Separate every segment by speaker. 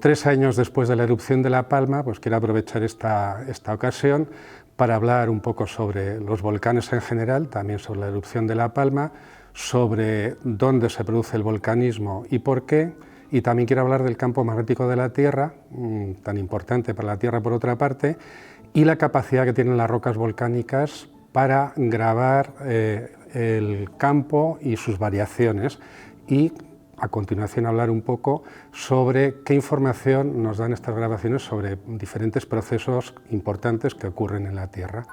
Speaker 1: 3 años después de la erupción de La Palma, pues quiero aprovechar esta ocasión para hablar un poco sobre los volcanes en general, también sobre la erupción de La Palma, sobre dónde se produce el volcanismo y por qué, y también quiero hablar del campo magnético de la Tierra, tan importante para la Tierra por otra parte, y la capacidad que tienen las rocas volcánicas para grabar el campo y sus variaciones, y a continuación hablar un poco sobre qué información nos dan estas grabaciones sobre diferentes procesos importantes que ocurren en la Tierra.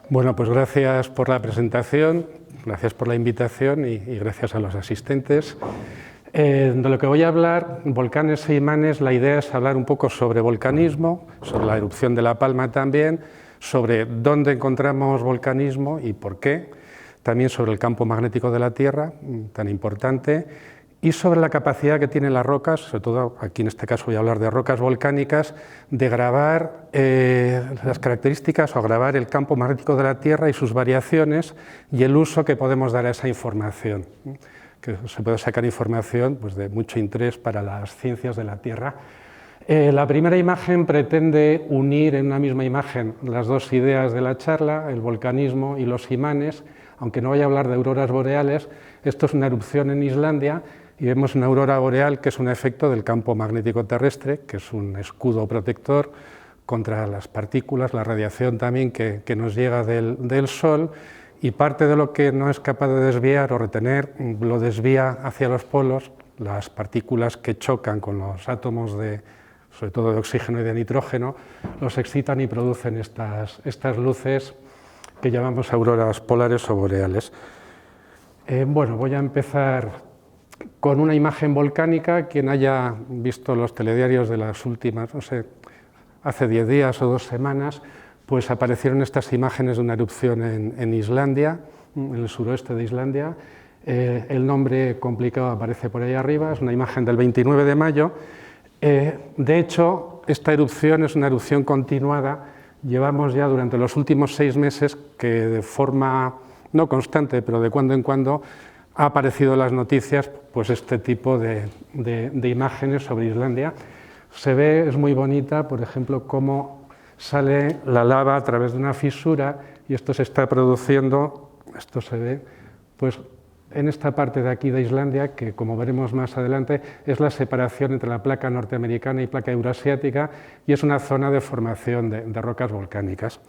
Speaker 1: Bueno, pues gracias por la presentación, gracias por la invitación y gracias a los asistentes. De lo que voy a hablar, volcanes e imanes, la idea es hablar un poco sobre volcanismo, sobre la erupción de La Palma también, sobre dónde encontramos volcanismo y por qué, también sobre el campo magnético de la Tierra, tan importante, y sobre la capacidad que tienen las rocas, sobre todo aquí en este caso voy a hablar de rocas volcánicas, de grabar las características o grabar el campo magnético de la Tierra y sus variaciones y el uso que podemos dar a esa información, que se puede sacar información pues, de mucho interés para las ciencias de la Tierra. La primera imagen pretende unir en una misma imagen las dos ideas de la charla, el volcanismo y los imanes. Aunque no voy a hablar de auroras boreales, esto es una erupción en Islandia y vemos una aurora boreal que es un efecto del campo magnético terrestre, que es un escudo protector contra las partículas, la radiación también que nos llega del Sol, y parte de lo que no es capaz de desviar o retener lo desvía hacia los polos, las partículas que chocan con los átomos sobre todo de oxígeno y de nitrógeno, los excitan y producen estas luces que llamamos auroras polares o boreales. Bueno, voy a empezar con una imagen volcánica. Quien haya visto los telediarios de las últimas, no sé, hace 10 días o 2 semanas, pues aparecieron estas imágenes de una erupción en Islandia, en el suroeste de Islandia. El nombre complicado aparece por ahí arriba, es una imagen del 29 de mayo. De hecho, esta erupción es una erupción continuada. Llevamos ya durante los últimos 6 meses que de forma no constante, pero de cuando en cuando ha aparecido en las noticias pues este tipo de imágenes sobre Islandia. Se ve, es muy bonita, por ejemplo, cómo sale la lava a través de una fisura y esto se está produciendo, esto se ve, pues en esta parte de aquí de Islandia, que como veremos más adelante, es la separación entre la placa norteamericana y placa eurasiática y es una zona de formación de rocas volcánicas.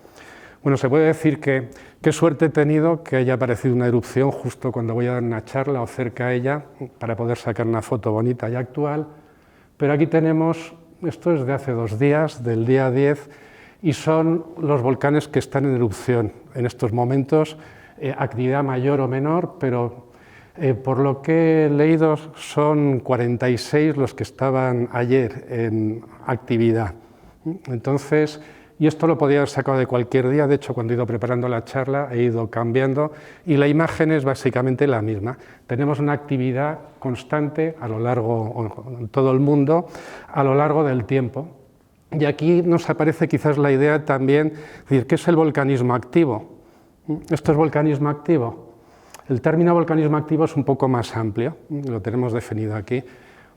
Speaker 1: Bueno, se puede decir que qué suerte he tenido que haya aparecido una erupción justo cuando voy a dar una charla o cerca a ella para poder sacar una foto bonita y actual, pero aquí tenemos, esto es de hace 2 días, del día 10, y son los volcanes que están en erupción en estos momentos, actividad mayor o menor, pero por lo que he leído son 46 los que estaban ayer en actividad. Entonces, y esto lo podía haber sacado de cualquier día, de hecho cuando he ido preparando la charla he ido cambiando y la imagen es básicamente la misma. Tenemos una actividad constante a lo largo, en todo el mundo, a lo largo del tiempo. Y aquí nos aparece quizás la idea también de decir, ¿qué es el volcanismo activo? ¿Esto es volcanismo activo? El término volcanismo activo es un poco más amplio, lo tenemos definido aquí.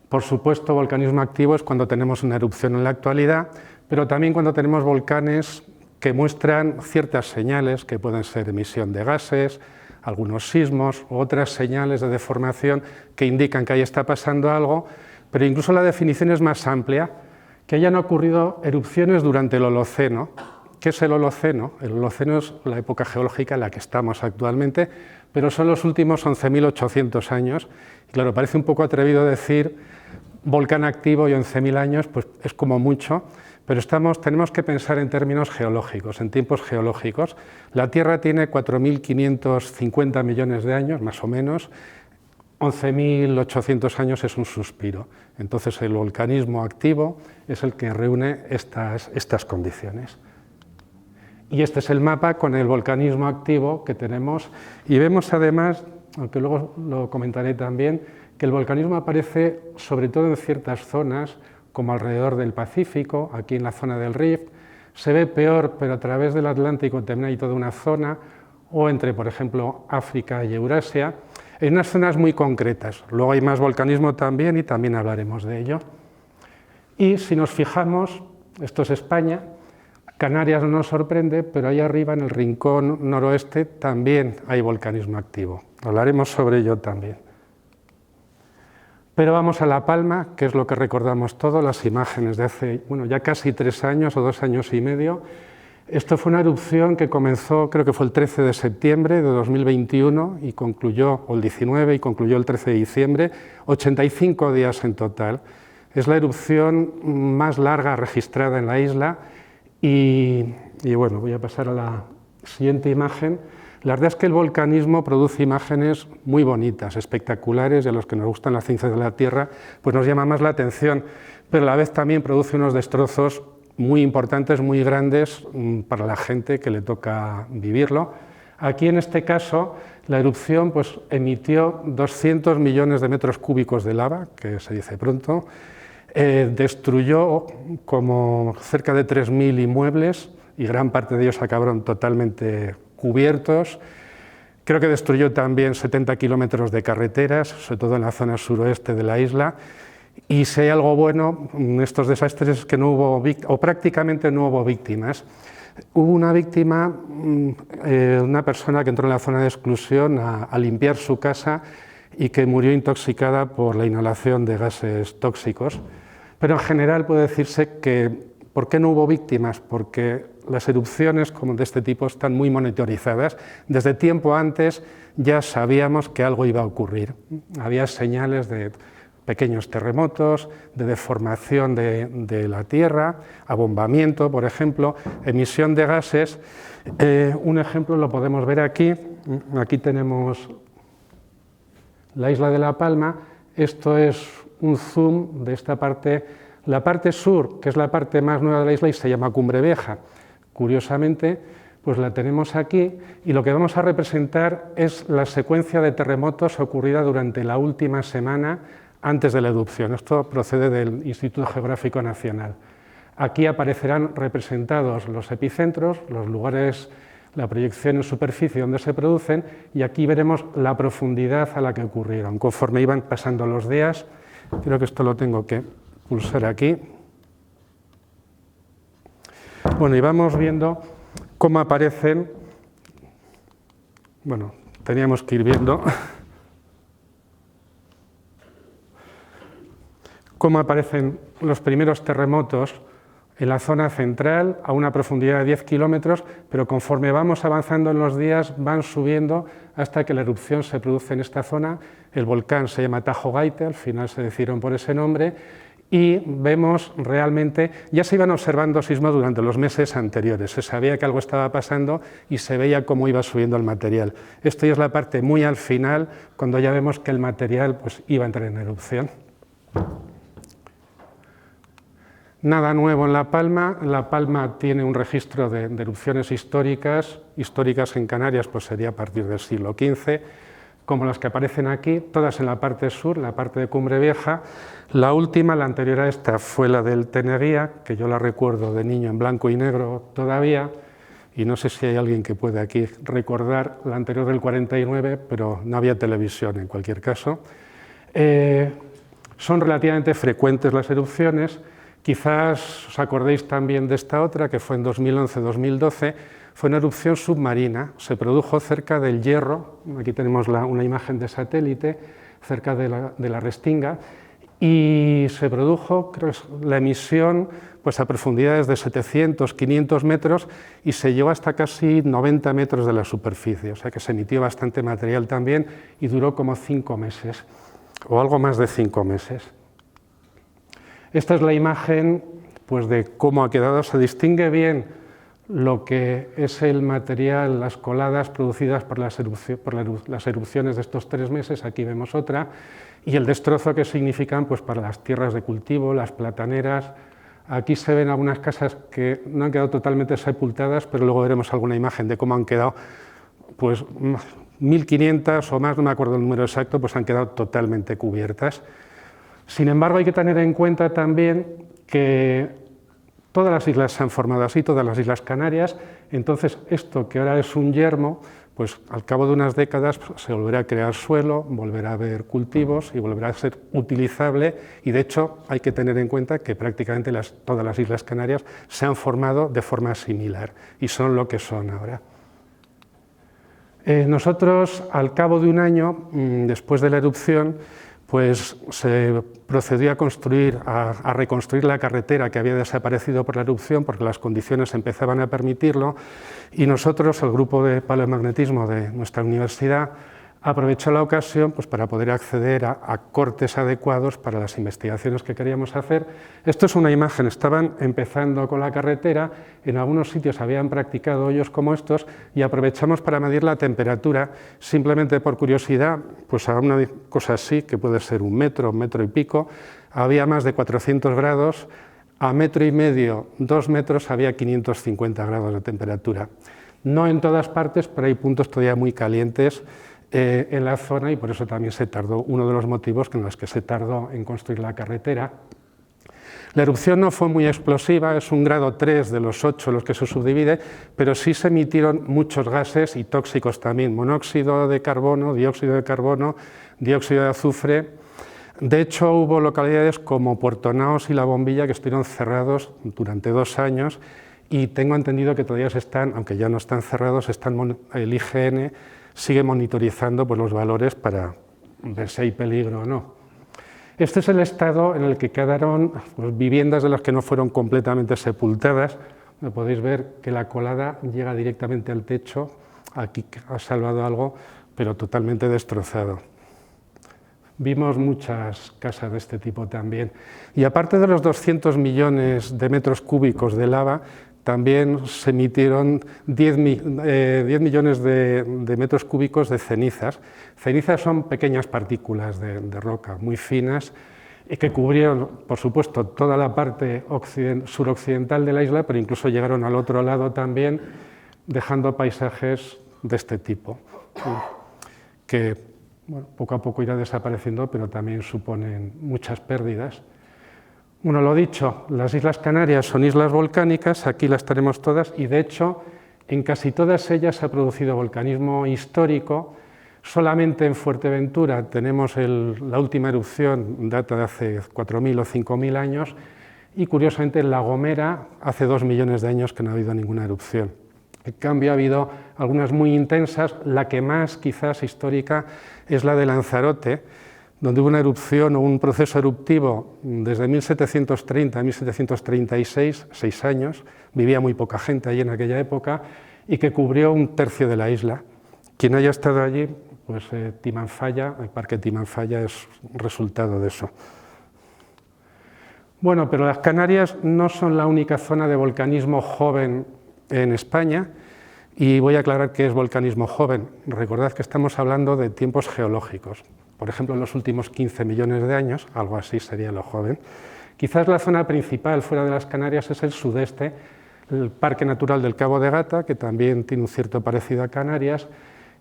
Speaker 1: Por supuesto, volcanismo activo es cuando tenemos una erupción en la actualidad, pero también cuando tenemos volcanes que muestran ciertas señales, que pueden ser emisión de gases, algunos sismos u otras señales de deformación que indican que ahí está pasando algo, pero incluso la definición es más amplia, que hayan ocurrido erupciones durante el Holoceno. ¿Qué es el Holoceno? El Holoceno es la época geológica en la que estamos actualmente, pero son los últimos 11.800 años. Y claro, parece un poco atrevido decir volcán activo y 11.000 años, pues es como mucho, pero tenemos que pensar en términos geológicos, en tiempos geológicos. La Tierra tiene 4.550 millones de años, más o menos, 11.800 años es un suspiro. Entonces el volcanismo activo es el que reúne estas condiciones. Y este es el mapa con el volcanismo activo que tenemos y vemos además, aunque luego lo comentaré también, que el volcanismo aparece sobre todo en ciertas zonas como alrededor del Pacífico, aquí en la zona del Rift, se ve peor pero a través del Atlántico también hay toda una zona, o entre por ejemplo África y Eurasia. en unas zonas muy concretas. Luego hay más volcanismo también y también hablaremos de ello. Y si nos fijamos, esto es España, Canarias no nos sorprende, pero ahí arriba en el rincón noroeste también hay volcanismo activo. Hablaremos sobre ello también. Pero vamos a La Palma, que es lo que recordamos todos, las imágenes de hace ya casi 3 años o 2 años y medio. Esto fue una erupción que comenzó, creo que fue el 13 de septiembre de 2021 y concluyó, o el 19 y concluyó el 13 de diciembre, 85 días en total. Es la erupción más larga registrada en la isla y bueno, voy a pasar a la siguiente imagen. La verdad es que el volcanismo produce imágenes muy bonitas, espectaculares, y a los que nos gustan las ciencias de la Tierra, pues nos llama más la atención, pero a la vez también produce unos destrozos muy importantes, muy grandes para la gente que le toca vivirlo. Aquí en este caso la erupción pues, emitió 200 millones de metros cúbicos de lava, que se dice pronto, destruyó como cerca de 3.000 inmuebles y gran parte de ellos acabaron totalmente cubiertos. Creo que destruyó también 70 kilómetros de carreteras, sobre todo en la zona suroeste de la isla. Y si hay algo bueno en estos desastres es que no hubo, o prácticamente no hubo víctimas. Hubo una víctima, una persona que entró en la zona de exclusión a limpiar su casa y que murió intoxicada por la inhalación de gases tóxicos. Pero en general puede decirse que, ¿por qué no hubo víctimas? Porque las erupciones como de este tipo están muy monitorizadas. Desde tiempo antes ya sabíamos que algo iba a ocurrir. Había señales de pequeños terremotos, de deformación de la Tierra, abombamiento, por ejemplo, emisión de gases. Un ejemplo lo podemos ver aquí. Aquí tenemos la isla de La Palma. Esto es un zoom de esta parte. La parte sur, que es la parte más nueva de la isla y se llama Cumbre Vieja. Curiosamente, pues la tenemos aquí y lo que vamos a representar es la secuencia de terremotos ocurrida durante la última semana antes de la erupción. Esto procede del Instituto Geográfico Nacional. Aquí aparecerán representados los epicentros, los lugares, la proyección en superficie donde se producen, y aquí veremos la profundidad a la que ocurrieron. Conforme iban pasando los días, creo que esto lo tengo que pulsar aquí. Bueno, y vamos viendo cómo aparecen, bueno, teníamos que ir viendo cómo aparecen los primeros terremotos en la zona central a una profundidad de 10 kilómetros, pero conforme vamos avanzando en los días van subiendo hasta que la erupción se produce en esta zona. El volcán se llama Tajo Gaite, al final se decidieron por ese nombre, y vemos realmente, ya se iban observando sismos durante los meses anteriores, se sabía que algo estaba pasando y se veía cómo iba subiendo el material. Esto ya es la parte muy al final, cuando ya vemos que el material pues, iba a entrar en erupción. Nada nuevo en La Palma. La Palma tiene un registro de erupciones históricas en Canarias, pues sería a partir del siglo XV, como las que aparecen aquí, todas en la parte sur, la parte de Cumbre Vieja. La última, la anterior a esta, fue la del Teneguía, que yo la recuerdo de niño en blanco y negro todavía, y no sé si hay alguien que puede aquí recordar la anterior del 49, pero no había televisión en cualquier caso. Son relativamente frecuentes las erupciones. Quizás os acordéis también de esta otra, que fue en 2011-2012, fue una erupción submarina, se produjo cerca del Hierro, aquí tenemos una imagen de satélite, cerca de la Restinga, y se produjo, creo que la emisión pues a profundidades de 700, 500 metros y se llegó hasta casi 90 metros de la superficie, o sea que se emitió bastante material también y duró como 5 meses, o algo más de 5 meses. Esta es la imagen pues, de cómo ha quedado. Se distingue bien lo que es el material, las coladas producidas por las erupciones de estos 3 meses, aquí vemos otra, y el destrozo que significan pues, para las tierras de cultivo, las plataneras. Aquí se ven algunas casas que no han quedado totalmente sepultadas, pero luego veremos alguna imagen de cómo han quedado, pues 1.500 o más, no me acuerdo el número exacto, pues han quedado totalmente cubiertas. Sin embargo, hay que tener en cuenta también que todas las islas se han formado así, todas las islas Canarias, entonces esto que ahora es un yermo, pues al cabo de unas décadas se volverá a crear suelo, volverá a haber cultivos y volverá a ser utilizable, y de hecho hay que tener en cuenta que prácticamente todas las Islas Canarias se han formado de forma similar y son lo que son ahora. Nosotros, al cabo de un año, después de la erupción, pues se procedió a reconstruir la carretera que había desaparecido por la erupción, porque las condiciones empezaban a permitirlo, y nosotros, el grupo de paleomagnetismo de nuestra universidad, aprovechó la ocasión pues, para poder acceder a cortes adecuados para las investigaciones que queríamos hacer. Esto es una imagen, estaban empezando con la carretera, en algunos sitios habían practicado hoyos como estos y aprovechamos para medir la temperatura, simplemente por curiosidad, pues a una cosa así, que puede ser 1 metro, 1 metro y pico, había más de 400 grados, a 1,5 metros, 2 metros había 550 grados de temperatura. No en todas partes, pero hay puntos todavía muy calientes en la zona, y por eso también se tardó, uno de los motivos en los que se tardó en construir la carretera. La erupción no fue muy explosiva, es un grado 3 de los 8 los que se subdivide, pero sí se emitieron muchos gases y tóxicos también, monóxido de carbono, dióxido de azufre. De hecho, hubo localidades como Puerto Naos y La Bombilla que estuvieron cerrados durante 2 años, y tengo entendido que todavía se están, aunque ya no están cerrados, el IGN sigue monitorizando pues, los valores para ver si hay peligro o no. Este es el estado en el que quedaron pues, viviendas de las que no fueron completamente sepultadas. Podéis ver que la colada llega directamente al techo, aquí ha salvado algo, pero totalmente destrozado. Vimos muchas casas de este tipo también. Y aparte de los 200 millones de metros cúbicos de lava, también se emitieron 10 millones de metros cúbicos de cenizas. Cenizas son pequeñas partículas de roca muy finas y que cubrieron, por supuesto, toda la parte suroccidental de la isla, pero incluso llegaron al otro lado también, dejando paisajes de este tipo, que bueno, poco a poco irá desapareciendo, pero también suponen muchas pérdidas. Bueno, lo dicho, las Islas Canarias son islas volcánicas, aquí las tenemos todas, y de hecho en casi todas ellas se ha producido volcanismo histórico. Solamente en Fuerteventura tenemos la última erupción, data de hace 4.000 o 5.000 años, y curiosamente en La Gomera hace 2 millones de años que no ha habido ninguna erupción. En cambio ha habido algunas muy intensas, la que más quizás histórica es la de Lanzarote, donde hubo una erupción o un proceso eruptivo desde 1730 a 1736, 6 años, vivía muy poca gente allí en aquella época, y que cubrió 1/3 de la isla. Quien haya estado allí, pues Timanfaya, el parque Timanfaya es resultado de eso. Bueno, pero las Canarias no son la única zona de volcanismo joven en España, y voy a aclarar qué es volcanismo joven. Recordad que estamos hablando de tiempos geológicos. Por ejemplo, en los últimos 15 millones de años, algo así sería lo joven. Quizás la zona principal fuera de las Canarias es el sudeste, el Parque Natural del Cabo de Gata, que también tiene un cierto parecido a Canarias,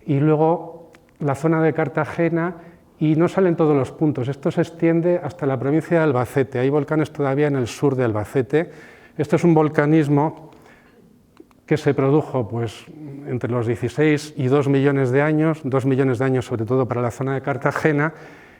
Speaker 1: y luego la zona de Cartagena, y no salen todos los puntos. Esto se extiende hasta la provincia de Albacete. Hay volcanes todavía en el sur de Albacete. Esto es un volcanismo que se produjo pues, entre los 16 y 2 millones de años, 2 millones de años sobre todo para la zona de Cartagena,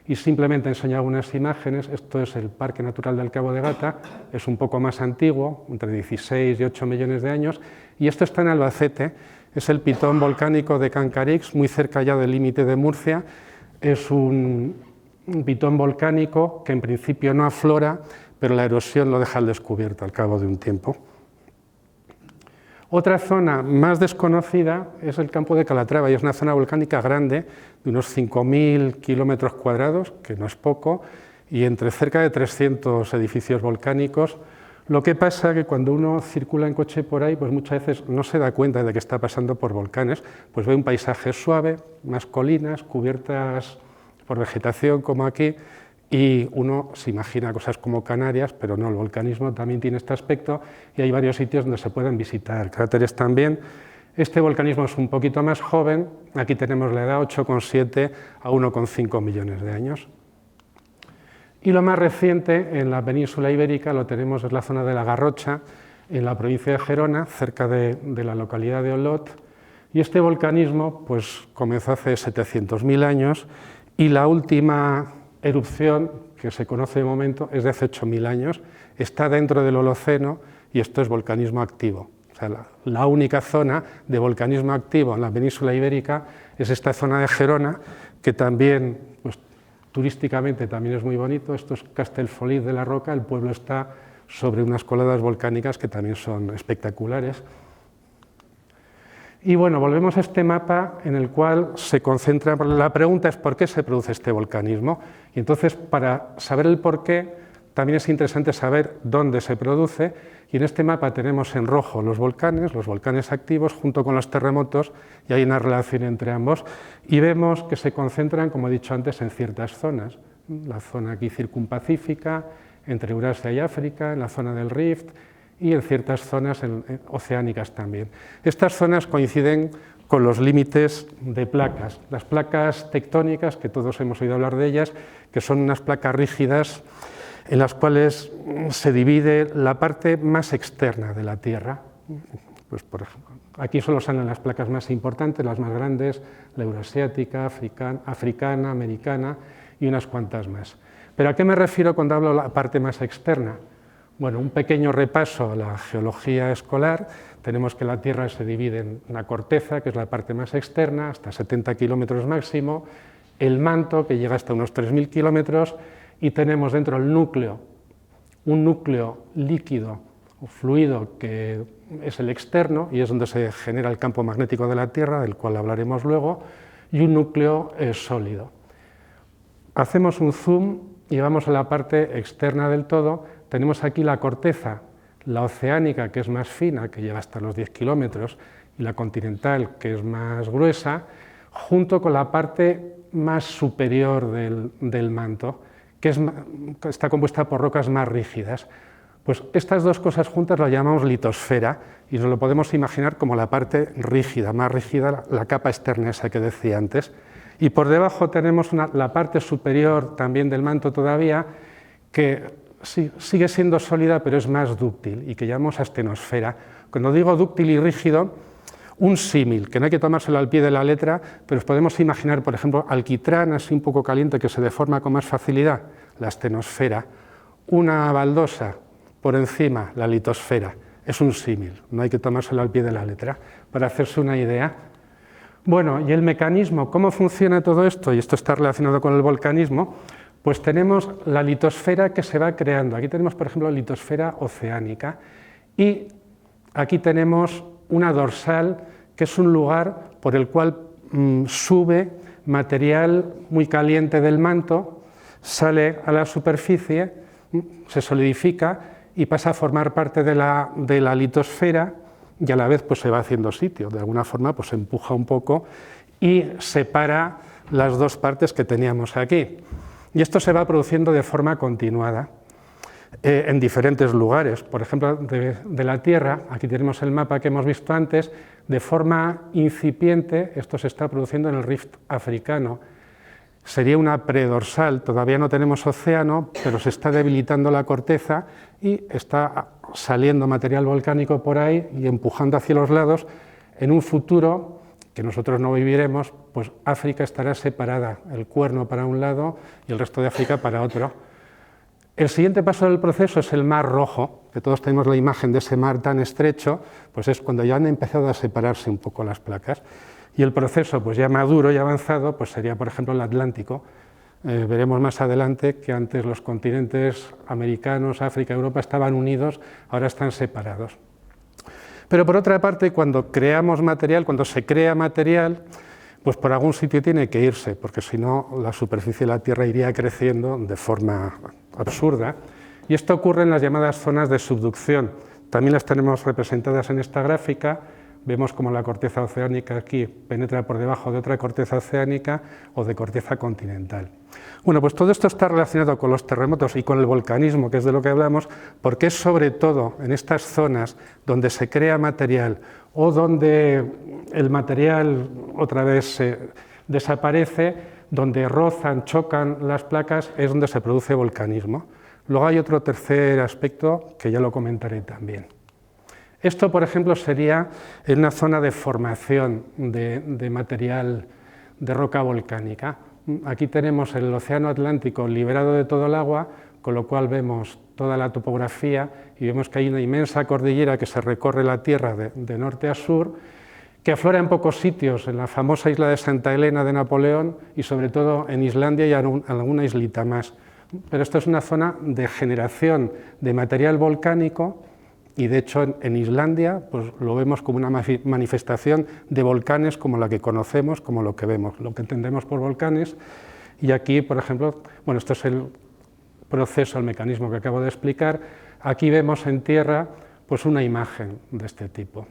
Speaker 1: y simplemente enseño algunas imágenes. Esto es el Parque Natural del Cabo de Gata, es un poco más antiguo, entre 16 y 8 millones de años, y esto está en Albacete, es el pitón volcánico de Cancarix, muy cerca ya del límite de Murcia. Es un pitón volcánico que en principio no aflora, pero la erosión lo deja al descubierto al cabo de un tiempo. Otra zona más desconocida es el campo de Calatrava, y es una zona volcánica grande, de unos 5.000 kilómetros cuadrados, que no es poco, y entre cerca de 300 edificios volcánicos. Lo que pasa es que cuando uno circula en coche por ahí, pues muchas veces no se da cuenta de que está pasando por volcanes, pues ve un paisaje suave, unas colinas cubiertas por vegetación como aquí, y uno se imagina cosas como Canarias, pero no, el volcanismo también tiene este aspecto, y hay varios sitios donde se pueden visitar cráteres también. Este volcanismo es un poquito más joven, aquí tenemos la edad 8,7 a 1,5 millones de años. Y lo más reciente en la península ibérica lo tenemos en la zona de la Garrocha, en la provincia de Gerona, cerca de la localidad de Olot, Y este volcanismo pues, comenzó hace 700.000 años y la última erupción que se conoce de momento es de hace 8.000 años, está dentro del Holoceno y esto es volcanismo activo. O sea, la única zona de volcanismo activo en la península ibérica es esta zona de Gerona, que también, pues, turísticamente también es muy bonito. Esto es Castellfollit de la Roca, el pueblo está sobre unas coladas volcánicas que también son espectaculares. Y bueno, volvemos a este mapa en el cual se concentra, la pregunta es ¿por qué se produce este volcanismo? Y entonces, para saber el por qué, también es interesante saber dónde se produce, y en este mapa tenemos en rojo los volcanes activos junto con los terremotos, y hay una relación entre ambos, y vemos que se concentran, como he dicho antes, en ciertas zonas. La zona aquí circumpacífica, entre Eurasia y África, en la zona del Rift, y en ciertas zonas oceánicas también. Estas zonas coinciden con los límites de placas, las placas tectónicas, que todos hemos oído hablar de ellas, que son unas placas rígidas en las cuales se divide la parte más externa de la Tierra. Pues, por ejemplo, aquí solo salen las placas más importantes, las más grandes, la eurasiática, africana, americana y unas cuantas más. ¿Pero a qué me refiero cuando hablo de la parte más externa? Bueno, un pequeño repaso a la geología escolar. Tenemos que la Tierra se divide en una corteza, que es la parte más externa, hasta 70 kilómetros máximo, el manto, que llega hasta unos 3.000 kilómetros, y tenemos dentro el núcleo, un núcleo líquido o fluido que es el externo y es donde se genera el campo magnético de la Tierra, del cual hablaremos luego, y un núcleo sólido. Hacemos un zoom y vamos a la parte externa del todo. Tenemos aquí la corteza, la oceánica, que es más fina, que llega hasta los 10 kilómetros, y la continental, que es más gruesa, junto con la parte más superior del manto, que está compuesta por rocas más rígidas. Pues estas dos cosas juntas las llamamos litosfera y nos lo podemos imaginar como la parte rígida, más rígida, la capa externa esa que decía antes. Y por debajo tenemos la parte superior también del manto todavía, que sigue siendo sólida pero es más dúctil y que llamamos astenosfera. Cuando digo dúctil y rígido, un símil, que no hay que tomárselo al pie de la letra, pero os podemos imaginar, por ejemplo, alquitrán así un poco caliente que se deforma con más facilidad, la astenosfera, una baldosa por encima, la litosfera, es un símil, no hay que tomárselo al pie de la letra, para hacerse una idea. Bueno, y el mecanismo, ¿cómo funciona todo esto? Y esto está relacionado con el volcanismo. Pues tenemos la litosfera que se va creando. Aquí tenemos, por ejemplo, la litosfera oceánica y aquí tenemos una dorsal, que es un lugar por el cual sube material muy caliente del manto, sale a la superficie, se solidifica y pasa a formar parte de la litosfera y a la vez pues, se va haciendo sitio. De alguna forma pues, se empuja un poco y separa las dos partes que teníamos aquí. Y esto se va produciendo de forma continuada en diferentes lugares. Por ejemplo, de la Tierra, aquí tenemos el mapa que hemos visto antes, de forma incipiente, esto se está produciendo en el Rift africano. Sería una predorsal, todavía no tenemos océano, pero se está debilitando la corteza y está saliendo material volcánico por ahí y empujando hacia los lados. En un futuro que nosotros no viviremos, pues África estará separada, el Cuerno para un lado y el resto de África para otro. El siguiente paso del proceso es el Mar Rojo, que todos tenemos la imagen de ese mar tan estrecho, pues es cuando ya han empezado a separarse un poco las placas. Y el proceso pues ya maduro y avanzado pues sería, por ejemplo, el Atlántico. Veremos más adelante que antes los continentes americanos, África, Europa estaban unidos, ahora están separados. Pero por otra parte, cuando creamos material, cuando se crea material, pues por algún sitio tiene que irse, porque si no la superficie de la Tierra iría creciendo de forma absurda. Y esto ocurre en las llamadas zonas de subducción. También las tenemos representadas en esta gráfica. Vemos como la corteza oceánica aquí penetra por debajo de otra corteza oceánica o de corteza continental. Bueno, pues todo esto está relacionado con los terremotos y con el volcanismo, que es de lo que hablamos, porque es sobre todo en estas zonas donde se crea material o donde el material otra vez desaparece, donde rozan, chocan las placas, es donde se produce volcanismo. Luego hay otro tercer aspecto que ya lo comentaré también. Esto, por ejemplo, sería en una zona de formación de material de roca volcánica. Aquí tenemos el océano Atlántico liberado de todo el agua, con lo cual vemos toda la topografía y vemos que hay una inmensa cordillera que se recorre la Tierra de norte a sur, que aflora en pocos sitios, en la famosa isla de Santa Elena de Napoleón y sobre todo en Islandia y alguna islita más. Pero esto es una zona de generación de material volcánico y de hecho en Islandia pues, lo vemos como una manifestación de volcanes como la que conocemos, como lo que vemos, lo que entendemos por volcanes. Y aquí, por ejemplo, bueno, esto es el proceso, el mecanismo que acabo de explicar. Aquí vemos en tierra pues, una imagen de este tipo.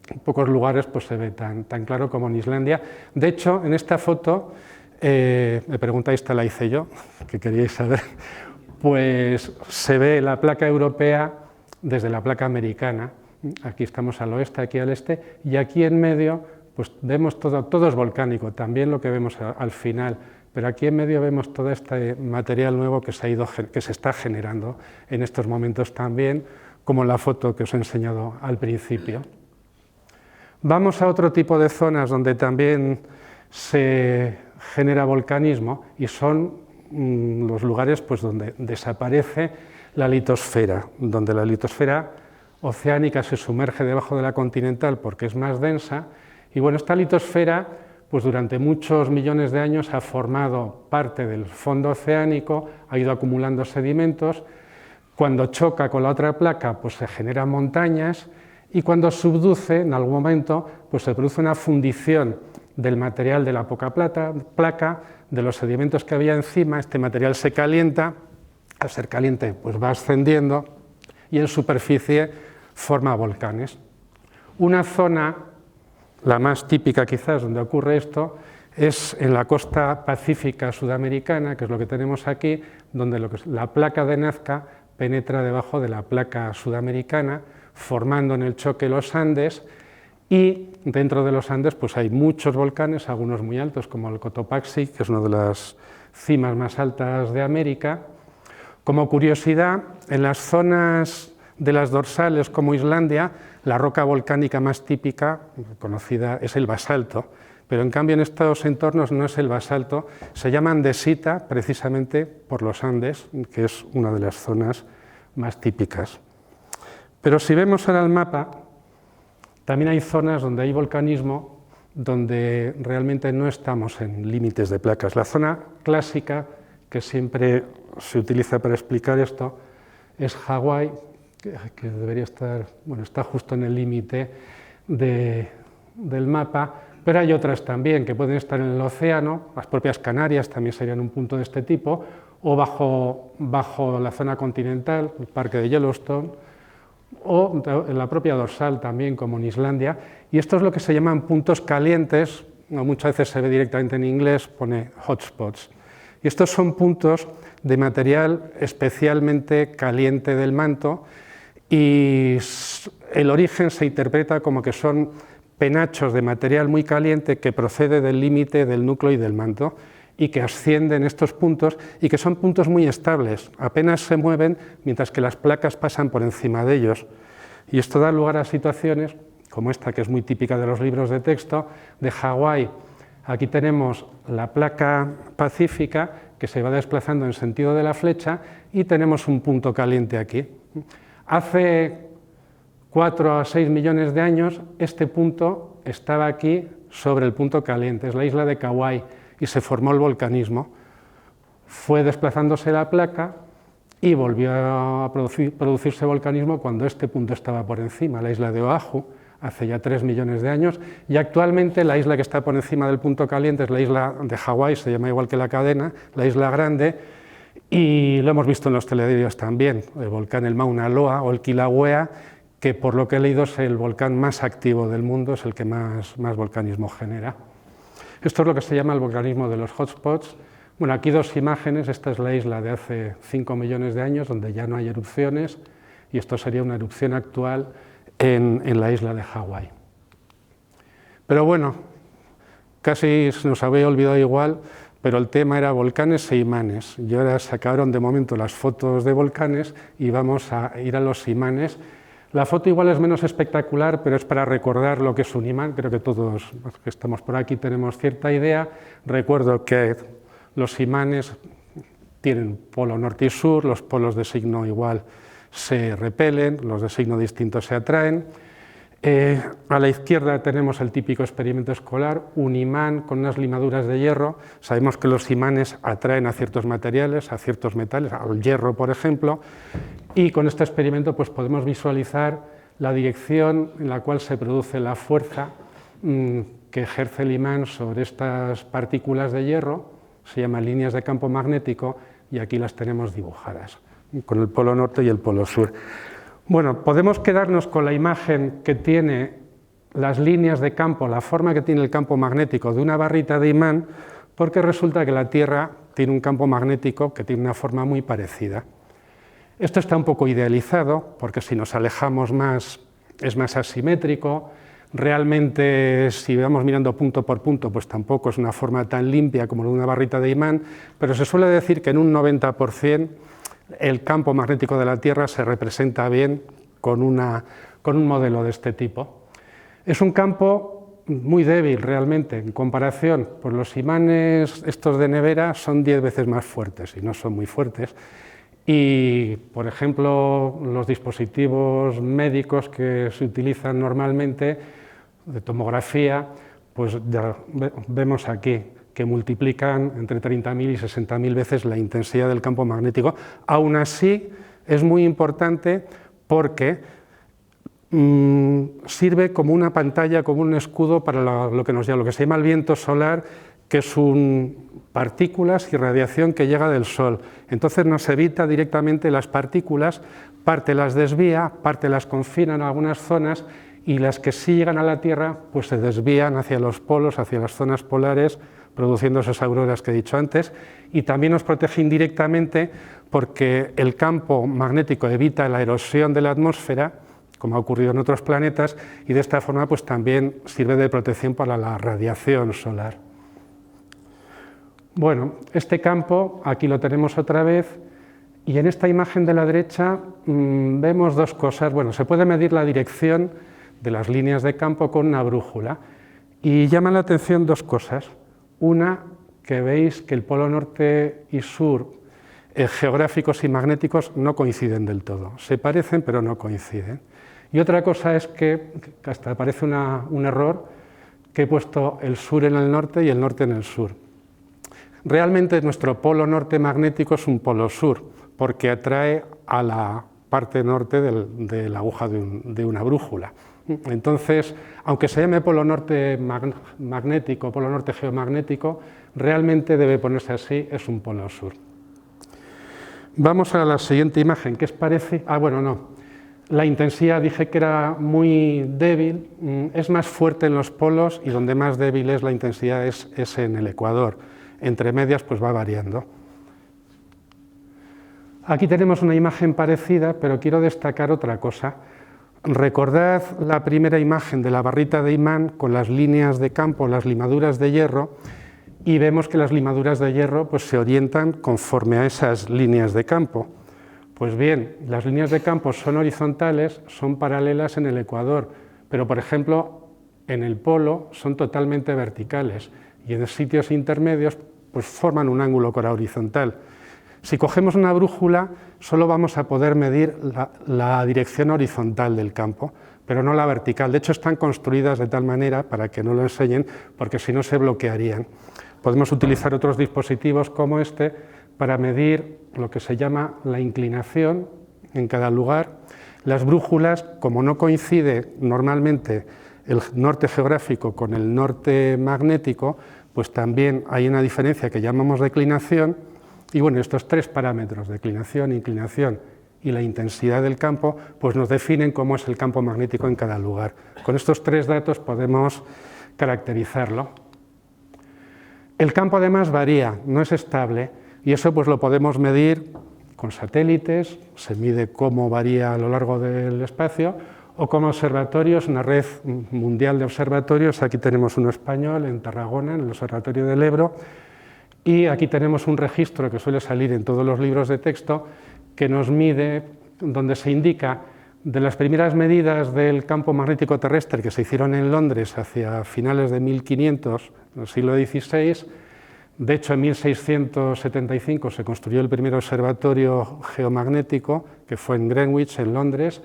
Speaker 1: En pocos lugares pues, se ve tan claro como en Islandia. De hecho, en esta foto, me preguntáis, esta la hice yo, que queríais saber, pues se ve la placa europea desde la placa americana. Aquí estamos al oeste, aquí al este, y aquí en medio pues vemos todo es volcánico, también lo que vemos al final, pero aquí en medio vemos todo este material nuevo que se está generando en estos momentos también, como en la foto que os he enseñado al principio. Vamos a otro tipo de zonas donde también se genera volcanismo y son los lugares pues, donde desaparece la litosfera, donde la litosfera oceánica se sumerge debajo de la continental porque es más densa. Y bueno, esta litosfera pues durante muchos millones de años ha formado parte del fondo oceánico, ha ido acumulando sedimentos. Cuando choca con la otra placa pues se generan montañas y cuando subduce en algún momento pues se produce una fundición del material de la poca placa, de los sedimentos que había encima. Este material se calienta, al ser caliente pues va ascendiendo y en superficie forma volcanes. Una zona, la más típica quizás donde ocurre esto, es en la costa pacífica sudamericana, que es lo que tenemos aquí, donde la placa de Nazca penetra debajo de la placa sudamericana, formando en el choque los Andes, y dentro de los Andes pues hay muchos volcanes, algunos muy altos, como el Cotopaxi, que es una de las cimas más altas de América. Como curiosidad, en las zonas de las dorsales, como Islandia, la roca volcánica más típica, conocida, es el basalto, pero en cambio en estos entornos no es el basalto, se llama andesita precisamente por los Andes, que es una de las zonas más típicas. Pero si vemos ahora el mapa, también hay zonas donde hay volcanismo, donde realmente no estamos en límites de placas. La zona clásica, que siempre se utiliza para explicar esto, es Hawái, que debería estar, bueno, está justo en el límite del mapa, pero hay otras también que pueden estar en el océano, las propias Canarias también serían un punto de este tipo, o bajo la zona continental, el parque de Yellowstone, o en la propia dorsal también, como en Islandia, y esto es lo que se llaman puntos calientes, muchas veces se ve directamente en inglés, pone hotspots, y estos son puntos de material especialmente caliente del manto, y el origen se interpreta como que son penachos de material muy caliente que procede del límite del núcleo y del manto, y que ascienden estos puntos y que son puntos muy estables, apenas se mueven mientras que las placas pasan por encima de ellos. Y esto da lugar a situaciones como esta, que es muy típica de los libros de texto, de Hawái. Aquí tenemos la placa pacífica que se va desplazando en sentido de la flecha y tenemos un punto caliente aquí. Hace 4 a 6 millones de años este punto estaba aquí sobre el punto caliente, es la isla de Kauai, y se formó el volcanismo. Fue desplazándose la placa y volvió a producirse volcanismo cuando este punto estaba por encima, la isla de Oahu, hace ya 3 millones de años, y actualmente la isla que está por encima del punto caliente es la isla de Hawái, se llama igual que la cadena, la isla grande, y lo hemos visto en los telediarios también, el volcán el Mauna Loa o el Kilauea, que por lo que he leído es el volcán más activo del mundo, es el que más volcanismo genera. Esto es lo que se llama el volcanismo de los hotspots. Bueno, aquí 2 imágenes, esta es la isla de hace 5 millones de años, donde ya no hay erupciones, y esto sería una erupción actual en la isla de Hawái. Pero bueno, casi se nos había olvidado igual, pero el tema era volcanes e imanes. Y ahora sacaron de momento las fotos de volcanes y vamos a ir a los imanes. La foto igual es menos espectacular, pero es para recordar lo que es un imán. Creo que todos los que estamos por aquí tenemos cierta idea. Recuerdo que los imanes tienen polo norte y sur, los polos de signo igual se repelen, los de signo distinto se atraen. A la izquierda tenemos el típico experimento escolar, un imán con unas limaduras de hierro. Sabemos que los imanes atraen a ciertos materiales, a ciertos metales, al hierro, por ejemplo, y con este experimento pues, podemos visualizar la dirección en la cual se produce la fuerza que ejerce el imán sobre estas partículas de hierro, se llaman líneas de campo magnético, y aquí las tenemos dibujadas, con el polo norte y el polo sur. Bueno, podemos quedarnos con la imagen que tiene las líneas de campo, la forma que tiene el campo magnético de una barrita de imán, porque resulta que la Tierra tiene un campo magnético que tiene una forma muy parecida. Esto está un poco idealizado, porque si nos alejamos más es más asimétrico. Realmente, si vamos mirando punto por punto, pues tampoco es una forma tan limpia como la de una barrita de imán, pero se suele decir que en un 90% el campo magnético de la Tierra se representa bien con un modelo de este tipo. Es un campo muy débil realmente en comparación, pues los imanes estos de nevera son 10 veces más fuertes y no son muy fuertes. Y, por ejemplo, los dispositivos médicos que se utilizan normalmente de tomografía, pues ya vemos aquí que multiplican entre 30.000 y 60.000 veces la intensidad del campo magnético. Aún así, es muy importante porque sirve como una pantalla, como un escudo para lo que se llama el viento solar, que son partículas y radiación que llega del Sol. Entonces nos evita directamente las partículas, parte las desvía, parte las confina en algunas zonas, y las que sí llegan a la Tierra pues se desvían hacia los polos, hacia las zonas polares, produciendo esas auroras que he dicho antes, y también nos protege indirectamente porque el campo magnético evita la erosión de la atmósfera, como ha ocurrido en otros planetas, y de esta forma pues también sirve de protección para la radiación solar. Bueno, este campo aquí lo tenemos otra vez, y en esta imagen de la derecha vemos dos cosas. Bueno, se puede medir la dirección de las líneas de campo con una brújula, y llaman la atención dos cosas. Una, que veis que el polo norte y sur geográficos y magnéticos no coinciden del todo, se parecen pero no coinciden. Y otra cosa es que hasta parece un error, que he puesto el sur en el norte y el norte en el sur. Realmente nuestro polo norte magnético es un polo sur, porque atrae a la parte norte de la aguja de una brújula. Entonces, aunque se llame polo norte magnético, polo norte geomagnético, realmente debe ponerse así, es un polo sur. Vamos a la siguiente imagen, ¿qué os parece? La intensidad dije que era muy débil, es más fuerte en los polos, y donde más débil es la intensidad es en el ecuador. Entre medias pues va variando. Aquí tenemos una imagen parecida, pero quiero destacar otra cosa. Recordad la primera imagen de la barrita de imán con las líneas de campo, las limaduras de hierro, y vemos que las limaduras de hierro pues, se orientan conforme a esas líneas de campo. Pues bien, las líneas de campo son horizontales, son paralelas en el ecuador, pero por ejemplo en el polo son totalmente verticales, y en sitios intermedios pues forman un ángulo horizontal. Si cogemos una brújula, solo vamos a poder medir la dirección horizontal del campo, pero no la vertical. De hecho, están construidas de tal manera para que no lo enseñen, porque si no se bloquearían. Podemos utilizar otros dispositivos como este para medir lo que se llama la inclinación en cada lugar. Las brújulas, como no coincide normalmente el norte geográfico con el norte magnético, pues también hay una diferencia que llamamos declinación, y bueno, estos tres parámetros, declinación, inclinación y la intensidad del campo, pues nos definen cómo es el campo magnético en cada lugar. Con estos tres datos podemos caracterizarlo. El campo además varía, no es estable, y eso pues lo podemos medir con satélites, se mide cómo varía a lo largo del espacio, o con observatorios, una red mundial de observatorios. Aquí tenemos uno español en Tarragona, en el Observatorio del Ebro, y aquí tenemos un registro que suele salir en todos los libros de texto que nos mide, donde se indica De las primeras medidas del campo magnético terrestre que se hicieron en Londres hacia finales de 1500, del siglo XVI, de hecho en 1675 se construyó el primer observatorio geomagnético, que fue en Greenwich, en Londres,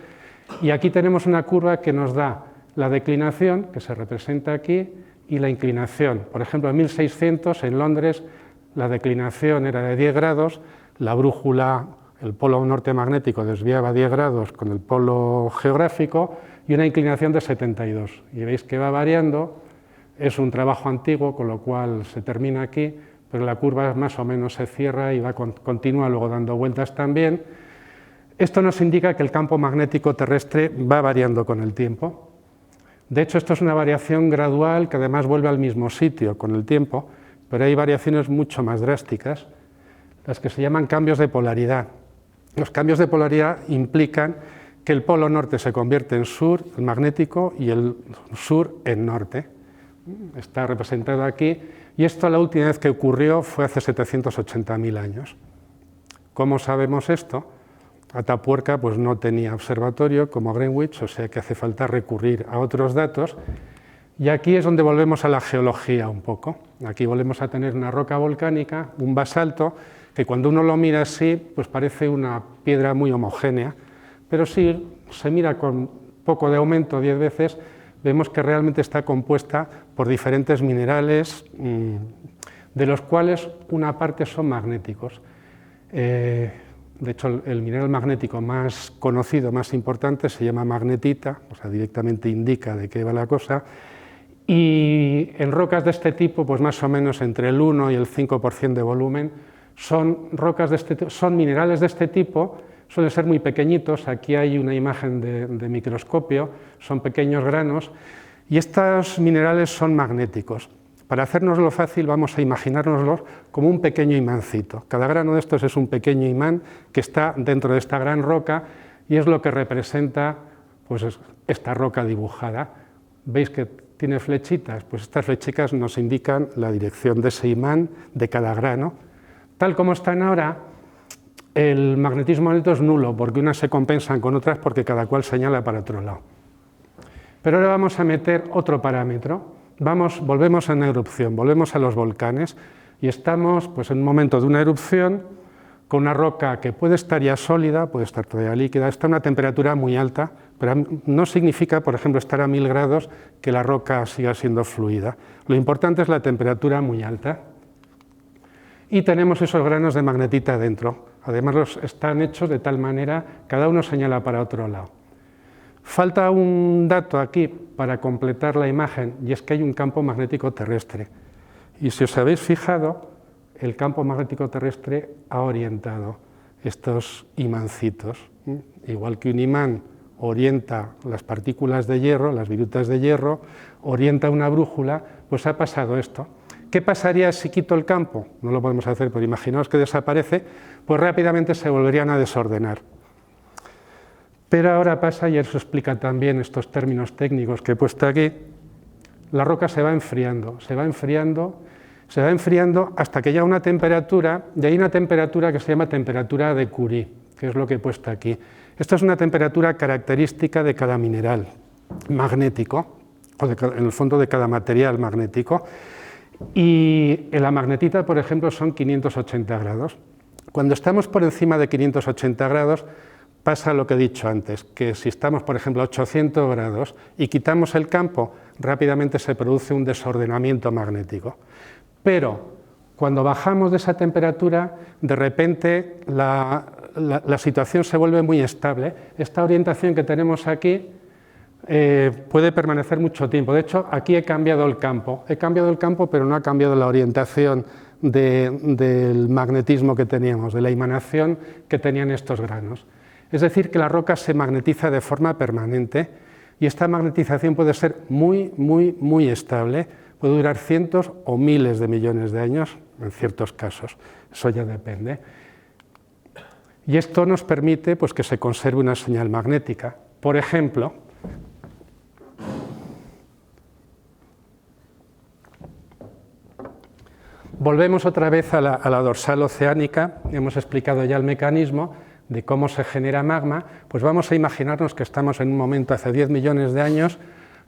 Speaker 1: y aquí tenemos una curva que nos da la declinación, que se representa aquí, y la inclinación. Por ejemplo, en 1600 en Londres la declinación era de 10 grados, la brújula, el polo norte magnético desviaba 10 grados con el polo geográfico y una inclinación de 72. Y veis que va variando, es un trabajo antiguo, con lo cual se termina aquí, pero la curva más o menos se cierra y continúa luego dando vueltas también. Esto nos indica que el campo magnético terrestre va variando con el tiempo. De hecho, esto es una variación gradual que además vuelve al mismo sitio con el tiempo, pero hay variaciones mucho más drásticas, las que se llaman cambios de polaridad. Los cambios de polaridad implican que el polo norte se convierte en sur, el magnético, y el sur en norte. Está representado aquí, y esto la última vez que ocurrió fue hace 780.000 años. ¿Cómo sabemos esto? Atapuerca pues, no tenía observatorio como Greenwich, o sea que hace falta recurrir a otros datos, y aquí es donde volvemos a la geología un poco. Aquí volvemos a tener una roca volcánica, un basalto, que cuando uno lo mira así, pues parece una piedra muy homogénea, pero si se mira con poco de aumento 10 veces, vemos que realmente está compuesta por diferentes minerales, de los cuales una parte son magnéticos. De hecho, el mineral magnético más conocido, más importante, se llama magnetita, o sea, directamente indica de qué va la cosa, y en rocas de este tipo, pues más o menos entre el 1 y el 5% de volumen, son minerales de este tipo, suelen ser muy pequeñitos, aquí hay una imagen de microscopio, son pequeños granos, y estos minerales son magnéticos. Para hacérnoslo fácil vamos a imaginárnoslos como un pequeño imancito. Cada grano de estos es un pequeño imán que está dentro de esta gran roca y es lo que representa pues, esta roca dibujada. ¿Veis que tiene flechitas? Pues estas flechitas nos indican la dirección de ese imán de cada grano. Tal como están ahora, el magnetismo neto es nulo porque unas se compensan con otras porque cada cual señala para otro lado. Pero ahora vamos a meter otro parámetro. Volvemos a una erupción, volvemos a los volcanes y estamos pues, en un momento de una erupción con una roca que puede estar ya sólida, puede estar todavía líquida, está a una temperatura muy alta, pero no significa, por ejemplo, estar a 1000 grados que la roca siga siendo fluida. Lo importante es la temperatura muy alta. Y tenemos esos granos de magnetita dentro. Además, están hechos de tal manera, cada uno señala para otro lado. Falta un dato aquí para completar la imagen, y es que hay un campo magnético terrestre. Y si os habéis fijado, el campo magnético terrestre ha orientado estos imancitos. Igual que un imán orienta las partículas de hierro, las virutas de hierro, orienta una brújula, pues ha pasado esto. ¿Qué pasaría si quito el campo? No lo podemos hacer, pero imaginaos que desaparece, pues rápidamente se volverían a desordenar. Pero ahora pasa, y eso explica también estos términos técnicos que he puesto aquí, la roca se va enfriando, se va enfriando hasta que llega a una temperatura, y hay una temperatura que se llama temperatura de Curie, que es lo que he puesto aquí. Esta es una temperatura característica de cada mineral magnético, o en el fondo de cada material magnético, y en la magnetita, por ejemplo, son 580 grados. Cuando estamos por encima de 580 grados, pasa lo que he dicho antes, que si estamos, por ejemplo, a 800 grados y quitamos el campo, rápidamente se produce un desordenamiento magnético. Pero cuando bajamos de esa temperatura, de repente la situación se vuelve muy estable. Esta orientación que tenemos aquí puede permanecer mucho tiempo. De hecho, aquí he cambiado el campo, pero no ha cambiado la orientación del magnetismo que teníamos, de la emanación que tenían estos granos. Es decir, que la roca se magnetiza de forma permanente y esta magnetización puede ser muy, muy, muy estable, puede durar cientos o miles de millones de años en ciertos casos, eso ya depende. Y esto nos permite pues, que se conserve una señal magnética. Por ejemplo, volvemos otra vez a la dorsal oceánica, hemos explicado ya el mecanismo. de cómo se genera magma, pues vamos a imaginarnos que estamos en un momento hace 10 millones de años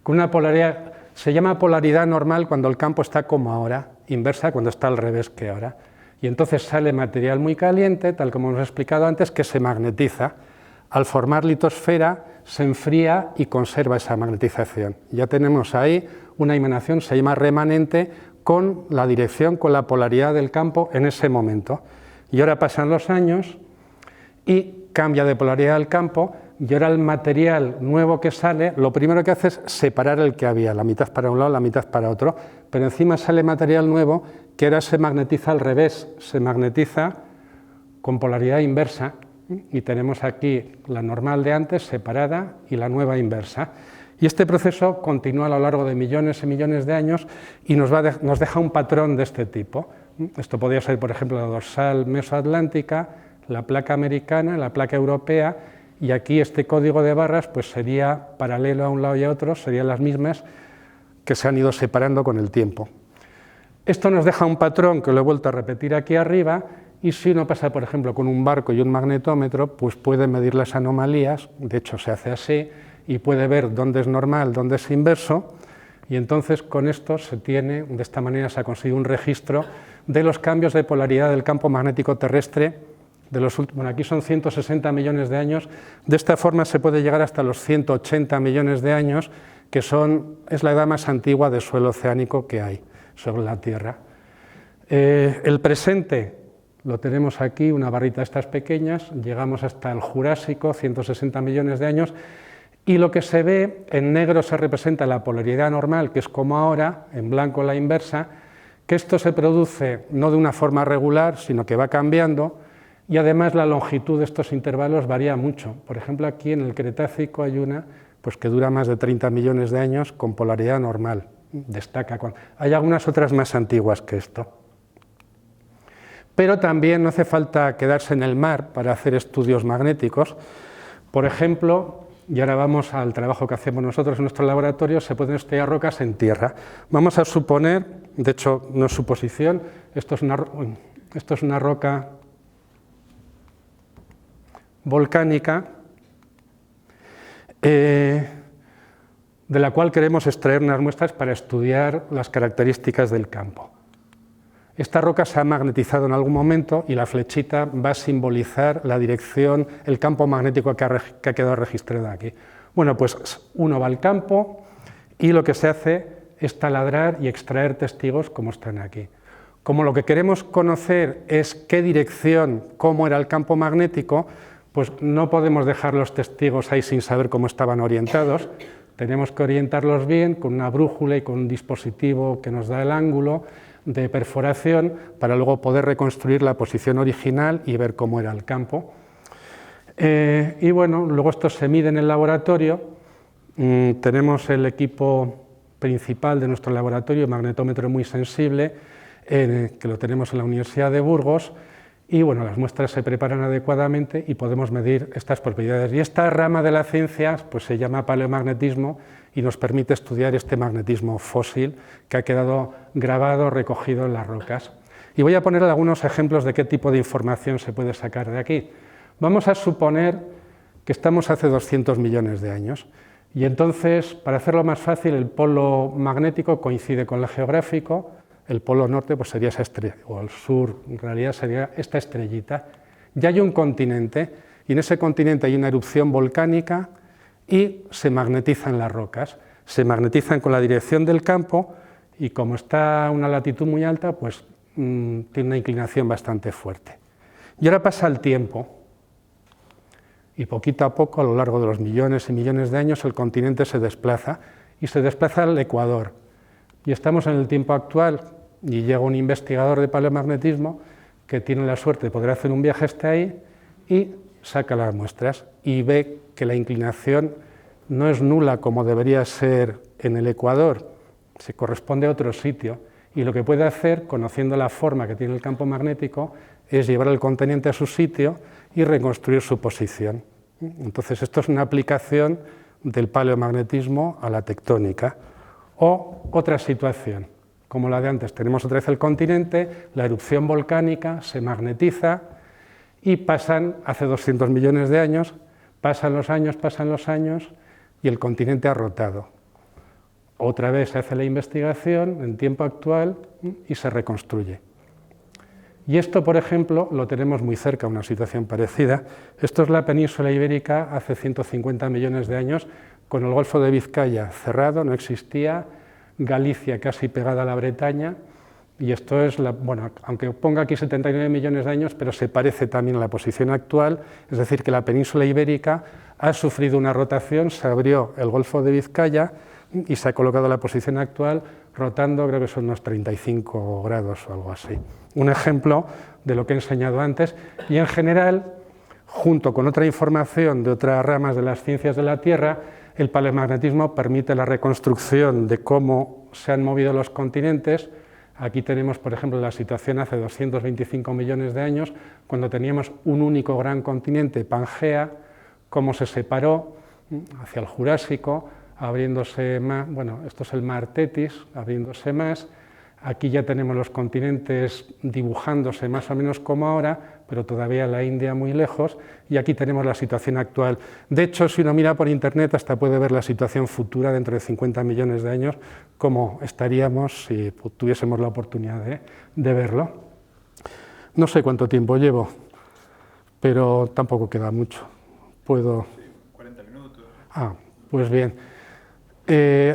Speaker 1: con una polaridad, se llama polaridad normal cuando el campo está como ahora, inversa cuando está al revés que ahora. Y entonces sale material muy caliente, tal como hemos explicado antes, que se magnetiza. Al formar litosfera se enfría y conserva esa magnetización. Ya tenemos ahí una emanación, se llama remanente, con la dirección, con la polaridad del campo en ese momento. Y ahora pasan los años y cambia de polaridad el campo, y ahora el material nuevo que sale, lo primero que hace es separar el que había, la mitad para un lado, la mitad para otro, pero encima sale material nuevo que ahora se magnetiza al revés, se magnetiza con polaridad inversa, y tenemos aquí la normal de antes separada y la nueva inversa. Y este proceso continúa a lo largo de millones y millones de años y nos deja un patrón de este tipo. Esto podría ser, por ejemplo, la dorsal mesoatlántica, la placa americana, la placa europea, y aquí este código de barras pues sería paralelo a un lado y a otro, serían las mismas que se han ido separando con el tiempo. Esto nos deja un patrón que lo he vuelto a repetir aquí arriba, y si uno pasa, por ejemplo, con un barco y un magnetómetro, pues puede medir las anomalías, de hecho se hace así, y puede ver dónde es normal, dónde es inverso, y entonces con esto se tiene, de esta manera se ha conseguido un registro de los cambios de polaridad del campo magnético terrestre de los últimos, bueno, aquí son 160 millones de años, de esta forma se puede llegar hasta los 180 millones de años, que es la edad más antigua de suelo oceánico que hay sobre la Tierra. El presente lo tenemos aquí, una barrita de estas pequeñas, llegamos hasta el Jurásico, 160 millones de años, y lo que se ve en negro se representa la polaridad normal, que es como ahora, en blanco la inversa, que esto se produce no de una forma regular, sino que va cambiando, y además la longitud de estos intervalos varía mucho. Por ejemplo, aquí en el Cretácico hay una pues, que dura más de 30 millones de años con polaridad normal, destaca. Hay algunas otras más antiguas que esto. Pero también no hace falta quedarse en el mar para hacer estudios magnéticos. Por ejemplo, y ahora vamos al trabajo que hacemos nosotros en nuestro laboratorio, se pueden estudiar rocas en tierra. Vamos a suponer, de hecho no es suposición, esto es una roca volcánica de la cual queremos extraer unas muestras para estudiar las características del campo. Esta roca se ha magnetizado en algún momento y la flechita va a simbolizar la dirección, el campo magnético que ha quedado registrado aquí. Bueno, pues uno va al campo y lo que se hace es taladrar y extraer testigos como están aquí. Como lo que queremos conocer es qué dirección, cómo era el campo magnético, pues no podemos dejar los testigos ahí sin saber cómo estaban orientados. Tenemos que orientarlos bien con una brújula y con un dispositivo que nos da el ángulo de perforación para luego poder reconstruir la posición original y ver cómo era el campo. Y bueno, luego esto se mide en el laboratorio. Tenemos el equipo principal de nuestro laboratorio, el magnetómetro muy sensible, que lo tenemos en la Universidad de Burgos, y bueno, las muestras se preparan adecuadamente y podemos medir estas propiedades. Y esta rama de la ciencia pues, se llama paleomagnetismo y nos permite estudiar este magnetismo fósil que ha quedado grabado, recogido en las rocas. Y voy a poner algunos ejemplos de qué tipo de información se puede sacar de aquí. Vamos a suponer que estamos hace 200 millones de años y entonces, para hacerlo más fácil, el polo magnético coincide con el geográfico. El polo norte pues sería esa estrella, o el sur en realidad sería esta estrellita. Ya hay un continente y en ese continente hay una erupción volcánica y se magnetizan las rocas. Se magnetizan con la dirección del campo y como está a una latitud muy alta, pues tiene una inclinación bastante fuerte. Y ahora pasa el tiempo y poquito a poco, a lo largo de los millones y millones de años, el continente se desplaza y se desplaza al ecuador. Y estamos en el tiempo actual y llega un investigador de paleomagnetismo que tiene la suerte de poder hacer un viaje hasta ahí y saca las muestras y ve que la inclinación no es nula como debería ser en el ecuador, se corresponde a otro sitio y lo que puede hacer, conociendo la forma que tiene el campo magnético, es llevar el continente a su sitio y reconstruir su posición. Entonces esto es una aplicación del paleomagnetismo a la tectónica. O otra situación, como la de antes, tenemos otra vez el continente, la erupción volcánica se magnetiza y pasan hace 200 millones de años, pasan los años y el continente ha rotado. Otra vez se hace la investigación en tiempo actual y se reconstruye. Y esto, por ejemplo, lo tenemos muy cerca, una situación parecida. Esto es la península ibérica hace 150 millones de años, con el Golfo de Vizcaya cerrado, no existía, Galicia casi pegada a la Bretaña, y esto es, bueno, aunque ponga aquí 79 millones de años, pero se parece también a la posición actual, es decir, que la península ibérica ha sufrido una rotación, se abrió el Golfo de Vizcaya y se ha colocado en la posición actual, rotando, creo que son unos 35 grados o algo así. Un ejemplo de lo que he enseñado antes, y en general, junto con otra información de otras ramas de las ciencias de la Tierra, el paleomagnetismo permite la reconstrucción de cómo se han movido los continentes. Aquí tenemos, por ejemplo, la situación hace 225 millones de años, cuando teníamos un único gran continente, Pangea, cómo se separó hacia el Jurásico, abriéndose más, bueno, esto es el mar Tetis, abriéndose más. Aquí ya tenemos los continentes dibujándose más o menos como ahora, pero todavía la India muy lejos, y aquí tenemos la situación actual. De hecho, si uno mira por internet, hasta puede ver la situación futura dentro de 50 millones de años, cómo estaríamos si tuviésemos la oportunidad de verlo. No sé cuánto tiempo llevo, pero tampoco queda mucho. ¿Puedo?
Speaker 2: Sí, 40 minutos.
Speaker 1: Pues bien.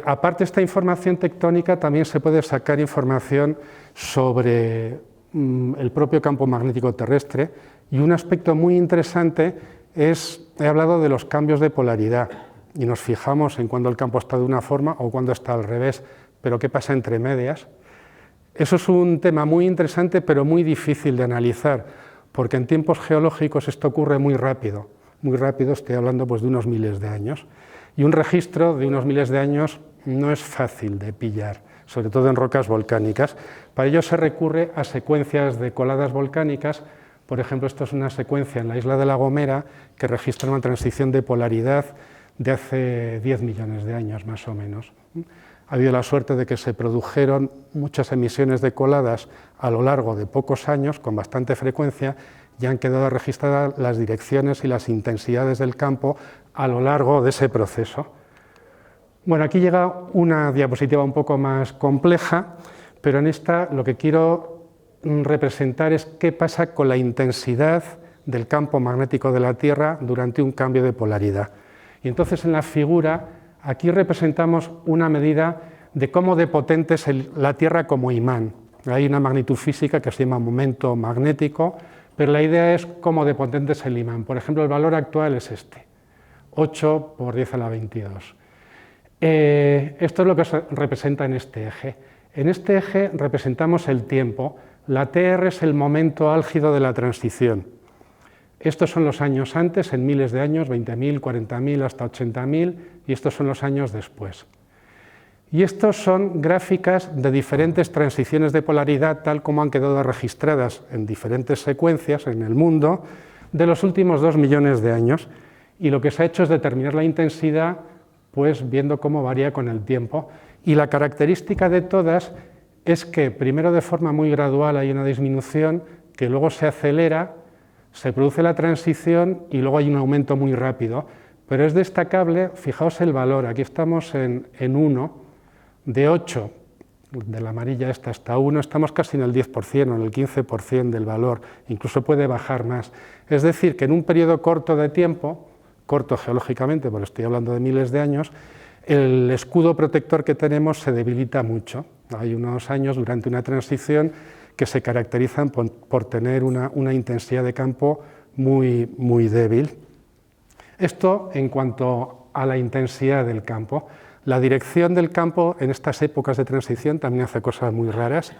Speaker 1: Aparte de esta información tectónica, también se puede sacar información sobre el propio campo magnético terrestre, y un aspecto muy interesante es, he hablado de los cambios de polaridad, y nos fijamos en cuando el campo está de una forma o cuando está al revés, pero ¿qué pasa entre medias? Eso es un tema muy interesante, pero muy difícil de analizar, porque en tiempos geológicos esto ocurre muy rápido, estoy hablando pues de unos miles de años. Y un registro de unos miles de años no es fácil de pillar, sobre todo en rocas volcánicas. Para ello se recurre a secuencias de coladas volcánicas. Por ejemplo, esto es una secuencia en la isla de La Gomera que registra una transición de polaridad de hace 10 millones de años, más o menos. Ha habido la suerte de que se produjeron muchas emisiones de coladas a lo largo de pocos años, con bastante frecuencia, y han quedado registradas las direcciones y las intensidades del campo a lo largo de ese proceso. Bueno, aquí llega una diapositiva un poco más compleja, pero en esta lo que quiero representar es qué pasa con la intensidad del campo magnético de la Tierra durante un cambio de polaridad. Y entonces en la figura aquí representamos una medida de cómo de potente es la Tierra como imán. Hay una magnitud física que se llama momento magnético, pero la idea es cómo de potente es el imán. Por ejemplo, el valor actual es este, 8 por 10 a la 22. Esto es lo que se representa en este eje. En este eje representamos el tiempo. La TR es el momento álgido de la transición. Estos son los años antes, en miles de años, 20.000, 40.000, hasta 80.000, y estos son los años después. Y estos son gráficas de diferentes transiciones de polaridad, tal como han quedado registradas en diferentes secuencias en el mundo de los últimos 2 millones de años. Y lo que se ha hecho es determinar la intensidad, pues viendo cómo varía con el tiempo. Y la característica de todas es que primero de forma muy gradual hay una disminución, que luego se acelera, se produce la transición y luego hay un aumento muy rápido. Pero es destacable, fijaos el valor, aquí estamos en 1, de 8, de la amarilla esta hasta 1, estamos casi en el 10% o en el 15% del valor, incluso puede bajar más. Es decir, que en un periodo corto de tiempo, corto geológicamente, porque estoy hablando de miles de años, el escudo protector que tenemos se debilita mucho. Hay unos años durante una transición que se caracterizan por tener una intensidad de campo muy, muy débil. Esto en cuanto a la intensidad del campo. La dirección del campo en estas épocas de transición también hace cosas muy raras.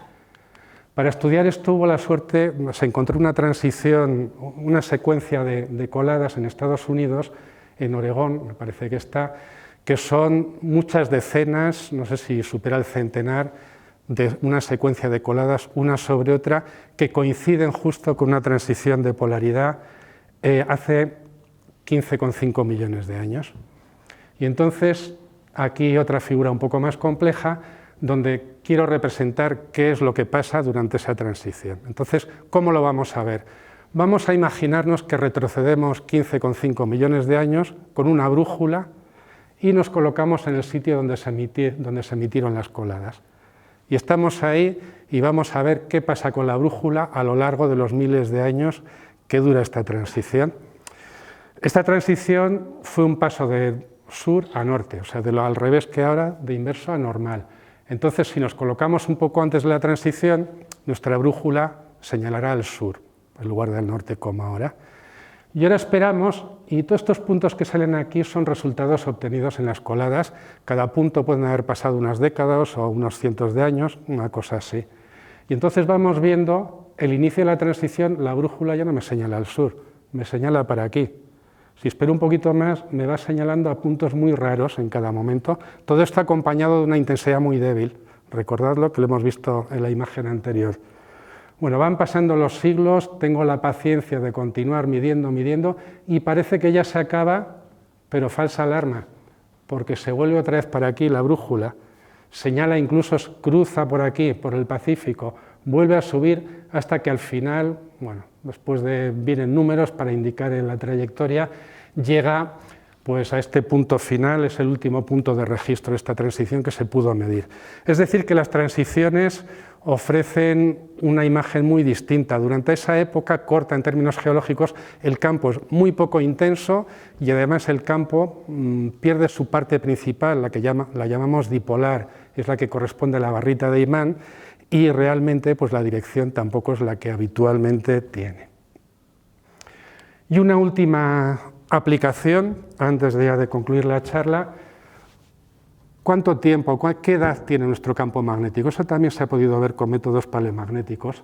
Speaker 1: Para estudiar esto hubo la suerte, se encontró una transición, una secuencia de coladas en Estados Unidos, en Oregón, me parece que está, que son muchas decenas, no sé si supera el centenar, de una secuencia de coladas una sobre otra, que coinciden justo con una transición de polaridad hace 15,5 millones de años. Y entonces, aquí otra figura un poco más compleja, donde quiero representar qué es lo que pasa durante esa transición. Entonces, ¿cómo lo vamos a ver? Vamos a imaginarnos que retrocedemos 15,5 millones de años con una brújula y nos colocamos en el sitio donde se emitieron las coladas. Y estamos ahí y vamos a ver qué pasa con la brújula a lo largo de los miles de años que dura esta transición. Esta transición fue un paso de sur a norte, o sea, de lo al revés que ahora, de inverso a normal. Entonces, si nos colocamos un poco antes de la transición, nuestra brújula señalará al sur, en lugar del norte como ahora. Y ahora esperamos, y todos estos puntos que salen aquí son resultados obtenidos en las coladas. Cada punto pueden haber pasado unas décadas o unos cientos de años, una cosa así. Y entonces vamos viendo el inicio de la transición, la brújula ya no me señala al sur, me señala para aquí. Si espero un poquito más, me va señalando a puntos muy raros en cada momento. Todo esto acompañado de una intensidad muy débil. Recordadlo, que lo hemos visto en la imagen anterior. Bueno, van pasando los siglos, tengo la paciencia de continuar midiendo, y parece que ya se acaba, pero falsa alarma, porque se vuelve otra vez para aquí la brújula, señala, incluso cruza por aquí, por el Pacífico, vuelve a subir hasta que al final, bueno, después de vienen números para indicar en la trayectoria, llega pues a este punto final, es el último punto de registro de esta transición que se pudo medir. Es decir, que las transiciones ofrecen una imagen muy distinta. Durante esa época corta en términos geológicos, el campo es muy poco intenso y además el campo pierde su parte principal, la llamamos dipolar, es la que corresponde a la barrita de imán, y realmente pues, la dirección tampoco es la que habitualmente tiene. Y una última aplicación, antes de concluir la charla: ¿cuánto tiempo, qué edad tiene nuestro campo magnético? Eso también se ha podido ver con métodos paleomagnéticos,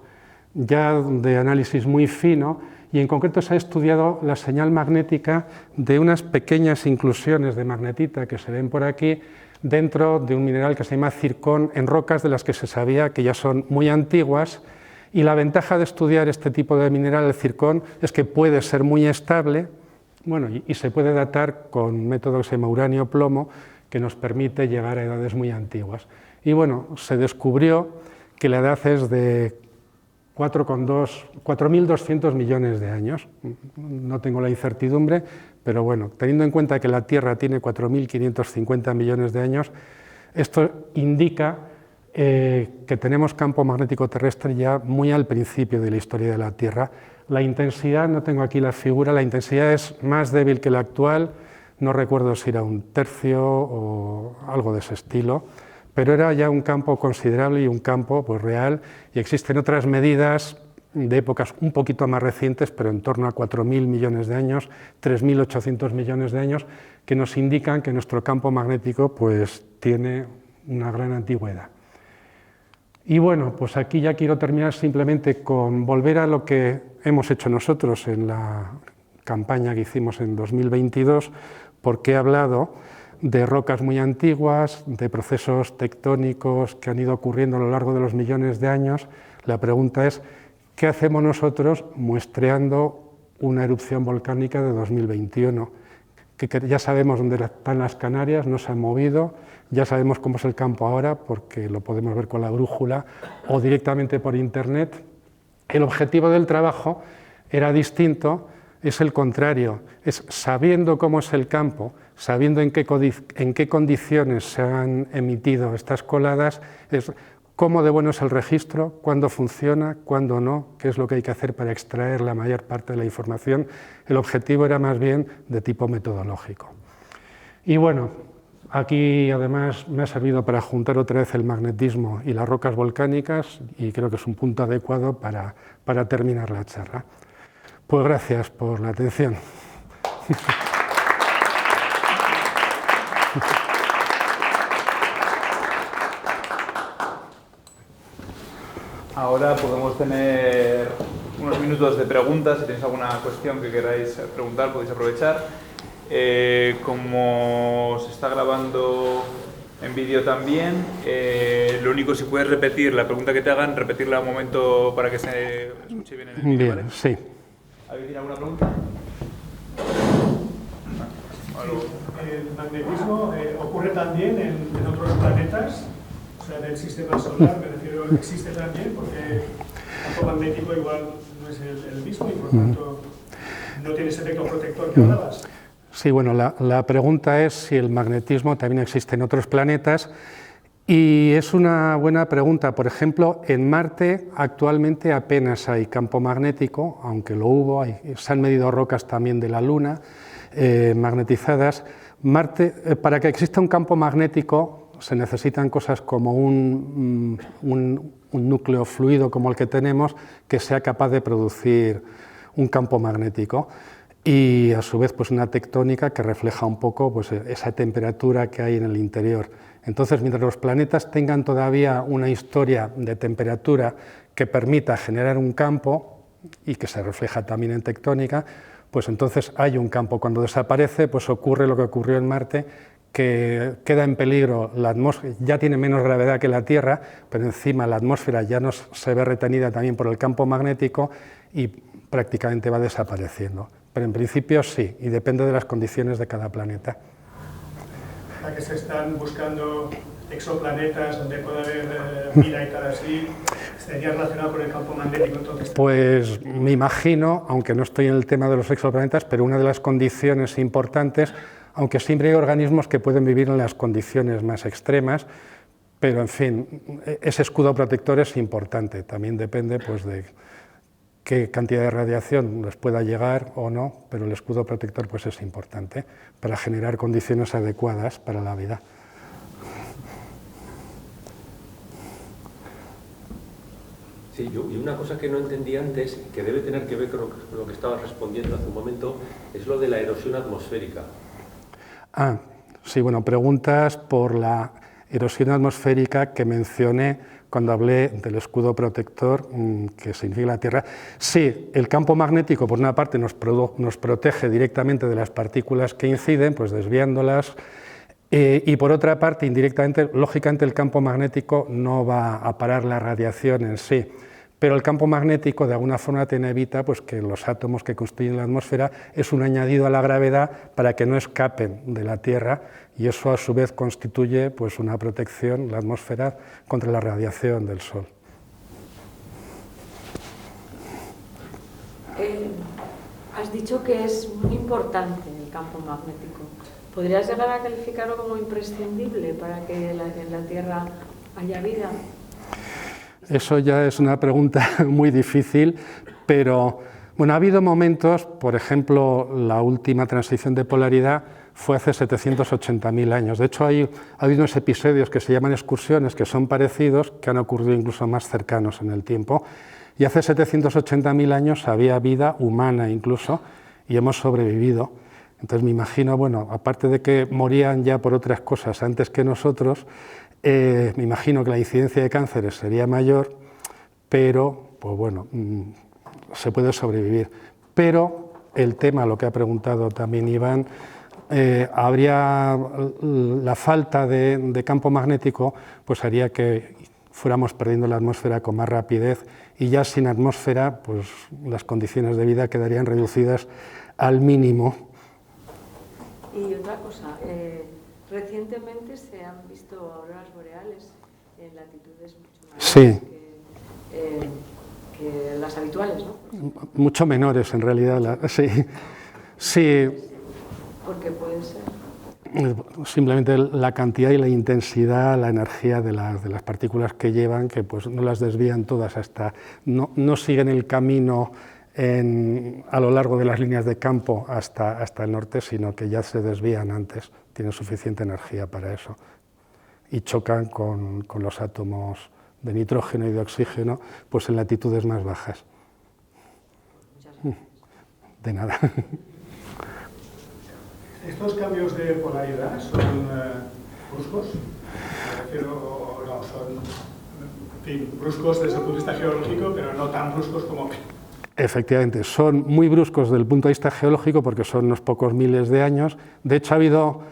Speaker 1: ya de análisis muy fino, y en concreto se ha estudiado la señal magnética de unas pequeñas inclusiones de magnetita que se ven por aquí, dentro de un mineral que se llama zircón, en rocas de las que se sabía que ya son muy antiguas. Y la ventaja de estudiar este tipo de mineral, el zircón, es que puede ser muy estable, bueno, y se puede datar con un método que se llama uranio-plomo, que nos permite llegar a edades muy antiguas. Y bueno, se descubrió que la edad es de 4.200 millones de años. No tengo la incertidumbre, pero bueno, teniendo en cuenta que la Tierra tiene 4.550 millones de años, esto indica que tenemos campo magnético terrestre ya muy al principio de la historia de la Tierra. La intensidad, no tengo aquí la figura, la intensidad es más débil que la actual, no recuerdo si era un tercio o algo de ese estilo, pero era ya un campo considerable y un campo pues, real, y existen otras medidas de épocas un poquito más recientes, pero en torno a 4.000 millones de años, 3.800 millones de años, que nos indican que nuestro campo magnético pues, tiene una gran antigüedad. Y bueno, pues aquí ya quiero terminar simplemente con volver a lo que hemos hecho nosotros en la campaña que hicimos en 2022, porque he hablado de rocas muy antiguas, de procesos tectónicos que han ido ocurriendo a lo largo de los millones de años. La pregunta es, ¿qué hacemos nosotros muestreando una erupción volcánica de 2021? Que ya sabemos dónde están las Canarias, no se han movido, ya sabemos cómo es el campo ahora, porque lo podemos ver con la brújula o directamente por internet. El objetivo del trabajo era distinto, es el contrario, es sabiendo cómo es el campo, sabiendo en qué condiciones se han emitido estas coladas, es cómo de bueno es el registro, cuándo funciona, cuándo no, qué es lo que hay que hacer para extraer la mayor parte de la información. El objetivo era más bien de tipo metodológico. Y bueno, aquí además me ha servido para juntar otra vez el magnetismo y las rocas volcánicas, y creo que es un punto adecuado para terminar la charla. Pues gracias por la atención.
Speaker 2: Ahora podemos tener unos minutos de preguntas. Si tenéis alguna cuestión que queráis preguntar, podéis aprovechar. Como se está grabando en vídeo también, lo único, si puedes repetir la pregunta que te hagan, repetirla un momento para que se escuche bien en el vídeo.
Speaker 1: Bien,
Speaker 2: ¿vale?
Speaker 1: sí.
Speaker 2: ¿Alguien tiene alguna pregunta?
Speaker 3: ¿El magnetismo ocurre también en otros planetas? O sea, del sistema solar, me refiero, ¿existe también? Porque campo magnético igual no es el mismo y por tanto no tiene ese efecto protector que hablabas.
Speaker 1: Sí, bueno, la pregunta es si el magnetismo también existe en otros planetas. Y es una buena pregunta. Por ejemplo, en Marte actualmente apenas hay campo magnético, aunque lo hubo, se han medido rocas también de la Luna magnetizadas. Marte, para que exista un campo magnético se necesitan cosas como un núcleo fluido como el que tenemos que sea capaz de producir un campo magnético y a su vez pues una tectónica que refleja un poco pues, esa temperatura que hay en el interior. Entonces, mientras los planetas tengan todavía una historia de temperatura que permita generar un campo y que se refleja también en tectónica, pues entonces hay un campo. Cuando desaparece, pues ocurre lo que ocurrió en Marte, que queda en peligro la atmósfera, ya tiene menos gravedad que la Tierra, pero encima la atmósfera ya no se ve retenida también por el campo magnético y prácticamente va desapareciendo. Pero en principio sí, y depende de las condiciones de cada planeta.
Speaker 3: Que se están buscando exoplanetas donde pueda haber vida y tal así, ¿estaría relacionado con el campo magnético entonces?
Speaker 1: Pues me imagino, aunque no estoy en el tema de los exoplanetas, pero una de las condiciones importantes, aunque siempre hay organismos que pueden vivir en las condiciones más extremas, pero en fin, ese escudo protector es importante, también depende pues, de qué cantidad de radiación les pueda llegar o no, pero el escudo protector pues, es importante para generar condiciones adecuadas para la vida.
Speaker 4: Sí, y una cosa que no entendí antes, que debe tener que ver con lo que estabas respondiendo hace un momento, es lo de la erosión atmosférica.
Speaker 1: Ah, sí, bueno, preguntas por la erosión atmosférica que mencioné cuando hablé del escudo protector que significa la Tierra. Sí, el campo magnético, por una parte, nos protege directamente de las partículas que inciden, pues desviándolas, y por otra parte, indirectamente, lógicamente, el campo magnético no va a parar la radiación en sí, pero el campo magnético, de alguna forma, evita pues, que los átomos que constituyen la atmósfera es un añadido a la gravedad para que no escapen de la Tierra, y eso a su vez constituye pues, una protección, la atmósfera, contra la radiación del Sol.
Speaker 5: Has dicho que es muy importante el campo magnético. ¿Podrías llegar a calificarlo como imprescindible para que en la Tierra haya vida?
Speaker 1: Eso ya es una pregunta muy difícil, pero bueno, ha habido momentos, por ejemplo, la última transición de polaridad fue hace 780.000 años. De hecho, ha habido unos episodios que se llaman excursiones, que son parecidos, que han ocurrido incluso más cercanos en el tiempo. Y hace 780.000 años había vida humana incluso, y hemos sobrevivido. Entonces me imagino, bueno, aparte de que morían ya por otras cosas antes que nosotros, me imagino que la incidencia de cánceres sería mayor, pero, pues bueno, se puede sobrevivir. Pero el tema, lo que ha preguntado también Iván, habría la falta de campo magnético, pues haría que fuéramos perdiendo la atmósfera con más rapidez y ya sin atmósfera, pues las condiciones de vida quedarían reducidas al mínimo.
Speaker 5: Y otra cosa, recientemente se han visto auroras boreales en latitudes mucho mayores
Speaker 1: sí.
Speaker 5: que las habituales, ¿no?
Speaker 1: Mucho menores en realidad, sí. Sí.
Speaker 5: ¿Por qué puede ser?
Speaker 1: Simplemente la cantidad y la intensidad, la energía de las partículas que llevan, que pues no las desvían todas hasta, no siguen el camino a lo largo de las líneas de campo hasta el norte, sino que ya se desvían antes, tienen suficiente energía para eso y chocan con los átomos de nitrógeno y de oxígeno pues en latitudes más bajas.
Speaker 5: Muchas gracias.
Speaker 1: De nada.
Speaker 3: ¿Estos cambios de polaridad son bruscos? Me refiero, no, son en fin, bruscos desde el punto de vista geológico, pero no tan bruscos como...
Speaker 1: Efectivamente, son muy bruscos desde el punto de vista geológico porque son unos pocos miles de años. De hecho, ha habido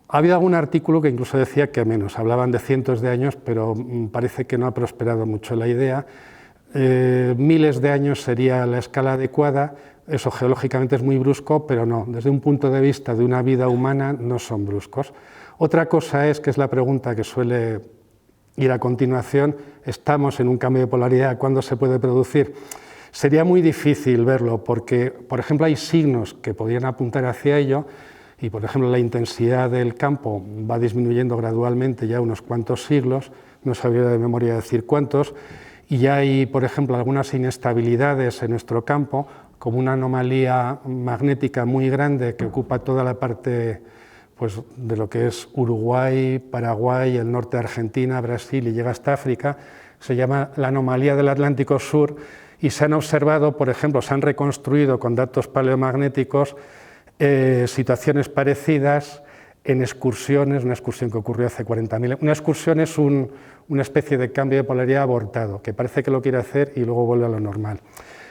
Speaker 1: algún artículo que incluso decía que menos, hablaban de cientos de años, pero parece que no ha prosperado mucho la idea. Miles de años sería la escala adecuada. Eso geológicamente es muy brusco, pero no, desde un punto de vista de una vida humana no son bruscos. Otra cosa es, que es la pregunta que suele y a continuación estamos en un cambio de polaridad, ¿cuándo se puede producir? Sería muy difícil verlo porque, por ejemplo, hay signos que podrían apuntar hacia ello y, por ejemplo, la intensidad del campo va disminuyendo gradualmente ya unos cuantos siglos, no sabría de memoria decir cuántos, y ya hay, por ejemplo, algunas inestabilidades en nuestro campo, como una anomalía magnética muy grande que ocupa toda la parte pues, de lo que es Uruguay, Paraguay, el norte de Argentina, Brasil y llega hasta África, se llama la anomalía del Atlántico Sur, y se han observado, por ejemplo, se han reconstruido con datos paleomagnéticos situaciones parecidas en excursiones, una excursión que ocurrió hace 40.000. Una excursión es una especie de cambio de polaridad abortado, que parece que lo quiere hacer y luego vuelve a lo normal.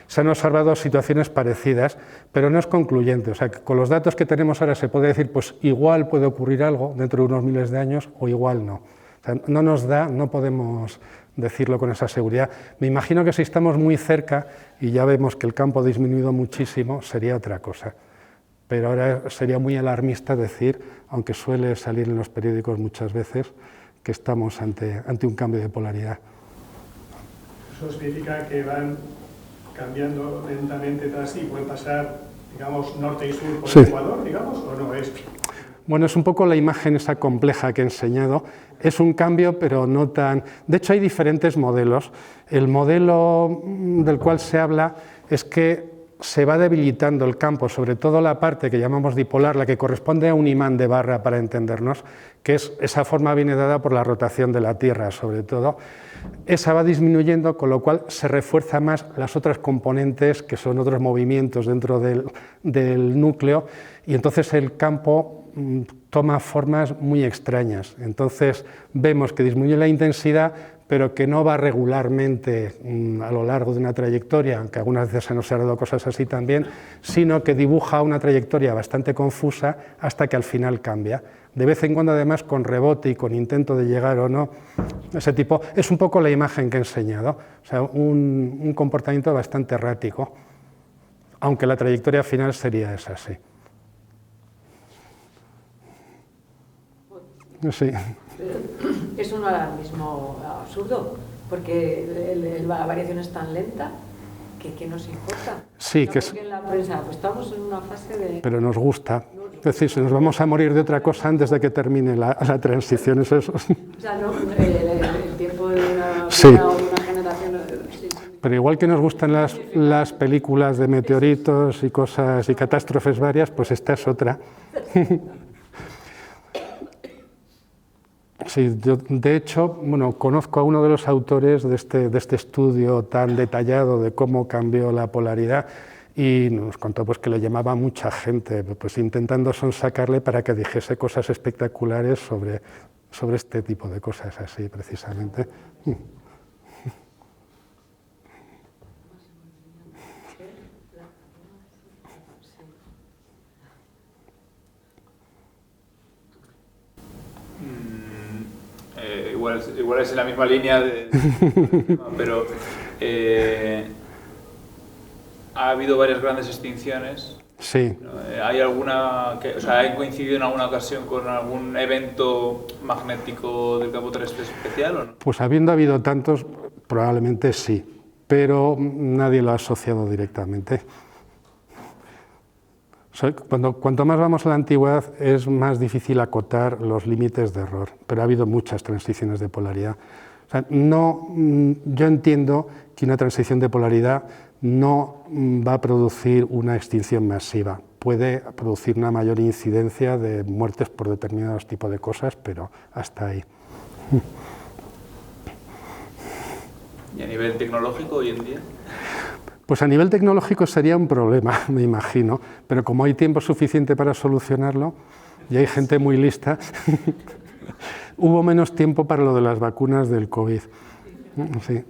Speaker 1: Se han observado situaciones parecidas, pero no es concluyente. O sea, que con los datos que tenemos ahora se puede decir, pues igual puede ocurrir algo dentro de unos miles de años o igual no. O sea, no nos da, no podemos decirlo con esa seguridad. Me imagino que si estamos muy cerca y ya vemos que el campo ha disminuido muchísimo, sería otra cosa. Pero ahora sería muy alarmista decir, aunque suele salir en los periódicos muchas veces, que estamos ante un cambio de polaridad.
Speaker 3: Eso significa que van cambiando lentamente tras y pueden pasar, digamos, norte y sur por el Ecuador, digamos, o no es.
Speaker 1: Bueno, es un poco la imagen esa compleja que he enseñado. Es un cambio, pero no tan... De hecho, hay diferentes modelos. El modelo del cual se habla es que se va debilitando el campo, sobre todo la parte que llamamos dipolar, la que corresponde a un imán de barra, para entendernos, que es esa forma viene dada por la rotación de la Tierra, sobre todo. Esa va disminuyendo, con lo cual se refuerza más las otras componentes, que son otros movimientos dentro del núcleo, y entonces el campo toma formas muy extrañas. Entonces vemos que disminuye la intensidad, pero que no va regularmente a lo largo de una trayectoria, aunque algunas veces se han observado cosas así también, sino que dibuja una trayectoria bastante confusa hasta que al final cambia. De vez en cuando, además, con rebote y con intento de llegar o no, ese tipo, es un poco la imagen que he enseñado, o sea, un comportamiento bastante errático, aunque la trayectoria final sería esa, sí. Sí.
Speaker 5: Es un alarmismo absurdo, porque la variación es tan lenta que nos importa.
Speaker 1: Sí,
Speaker 5: no,
Speaker 1: que
Speaker 5: en la prensa, pues estamos en una fase de...
Speaker 1: Pero nos gusta. Es decir, si nos vamos a morir de otra cosa antes de que termine la transición, es eso.
Speaker 5: O sea, no, el tiempo de una,
Speaker 1: sí.
Speaker 5: Una generación... Sí.
Speaker 1: Pero igual que nos gustan las películas de meteoritos y cosas y catástrofes varias, pues esta es otra. Sí, yo, de hecho, bueno, conozco a uno de los autores de este estudio tan detallado de cómo cambió la polaridad y nos contó pues, que le llamaba a mucha gente, pues, intentando sonsacarle para que dijese cosas espectaculares sobre este tipo de cosas así, precisamente.
Speaker 2: Igual es en la misma línea, pero ha habido varias grandes extinciones.
Speaker 1: Sí.
Speaker 2: ¿Hay alguna que, o sea, han coincidido en alguna ocasión con algún evento magnético del campo terrestre especial o no?
Speaker 1: Pues habiendo habido tantos, probablemente sí, pero nadie lo ha asociado directamente. O sea, cuanto más vamos a la antigüedad es más difícil acotar los límites de error, pero ha habido muchas transiciones de polaridad. O sea, yo entiendo que una transición de polaridad no va a producir una extinción masiva. Puede producir una mayor incidencia de muertes por determinados tipos de cosas, pero hasta ahí.
Speaker 2: ¿Y a nivel tecnológico hoy en día?
Speaker 1: Pues a nivel tecnológico sería un problema, me imagino, pero como hay tiempo suficiente para solucionarlo y hay gente muy lista, hubo menos tiempo para lo de las vacunas del COVID. Sí.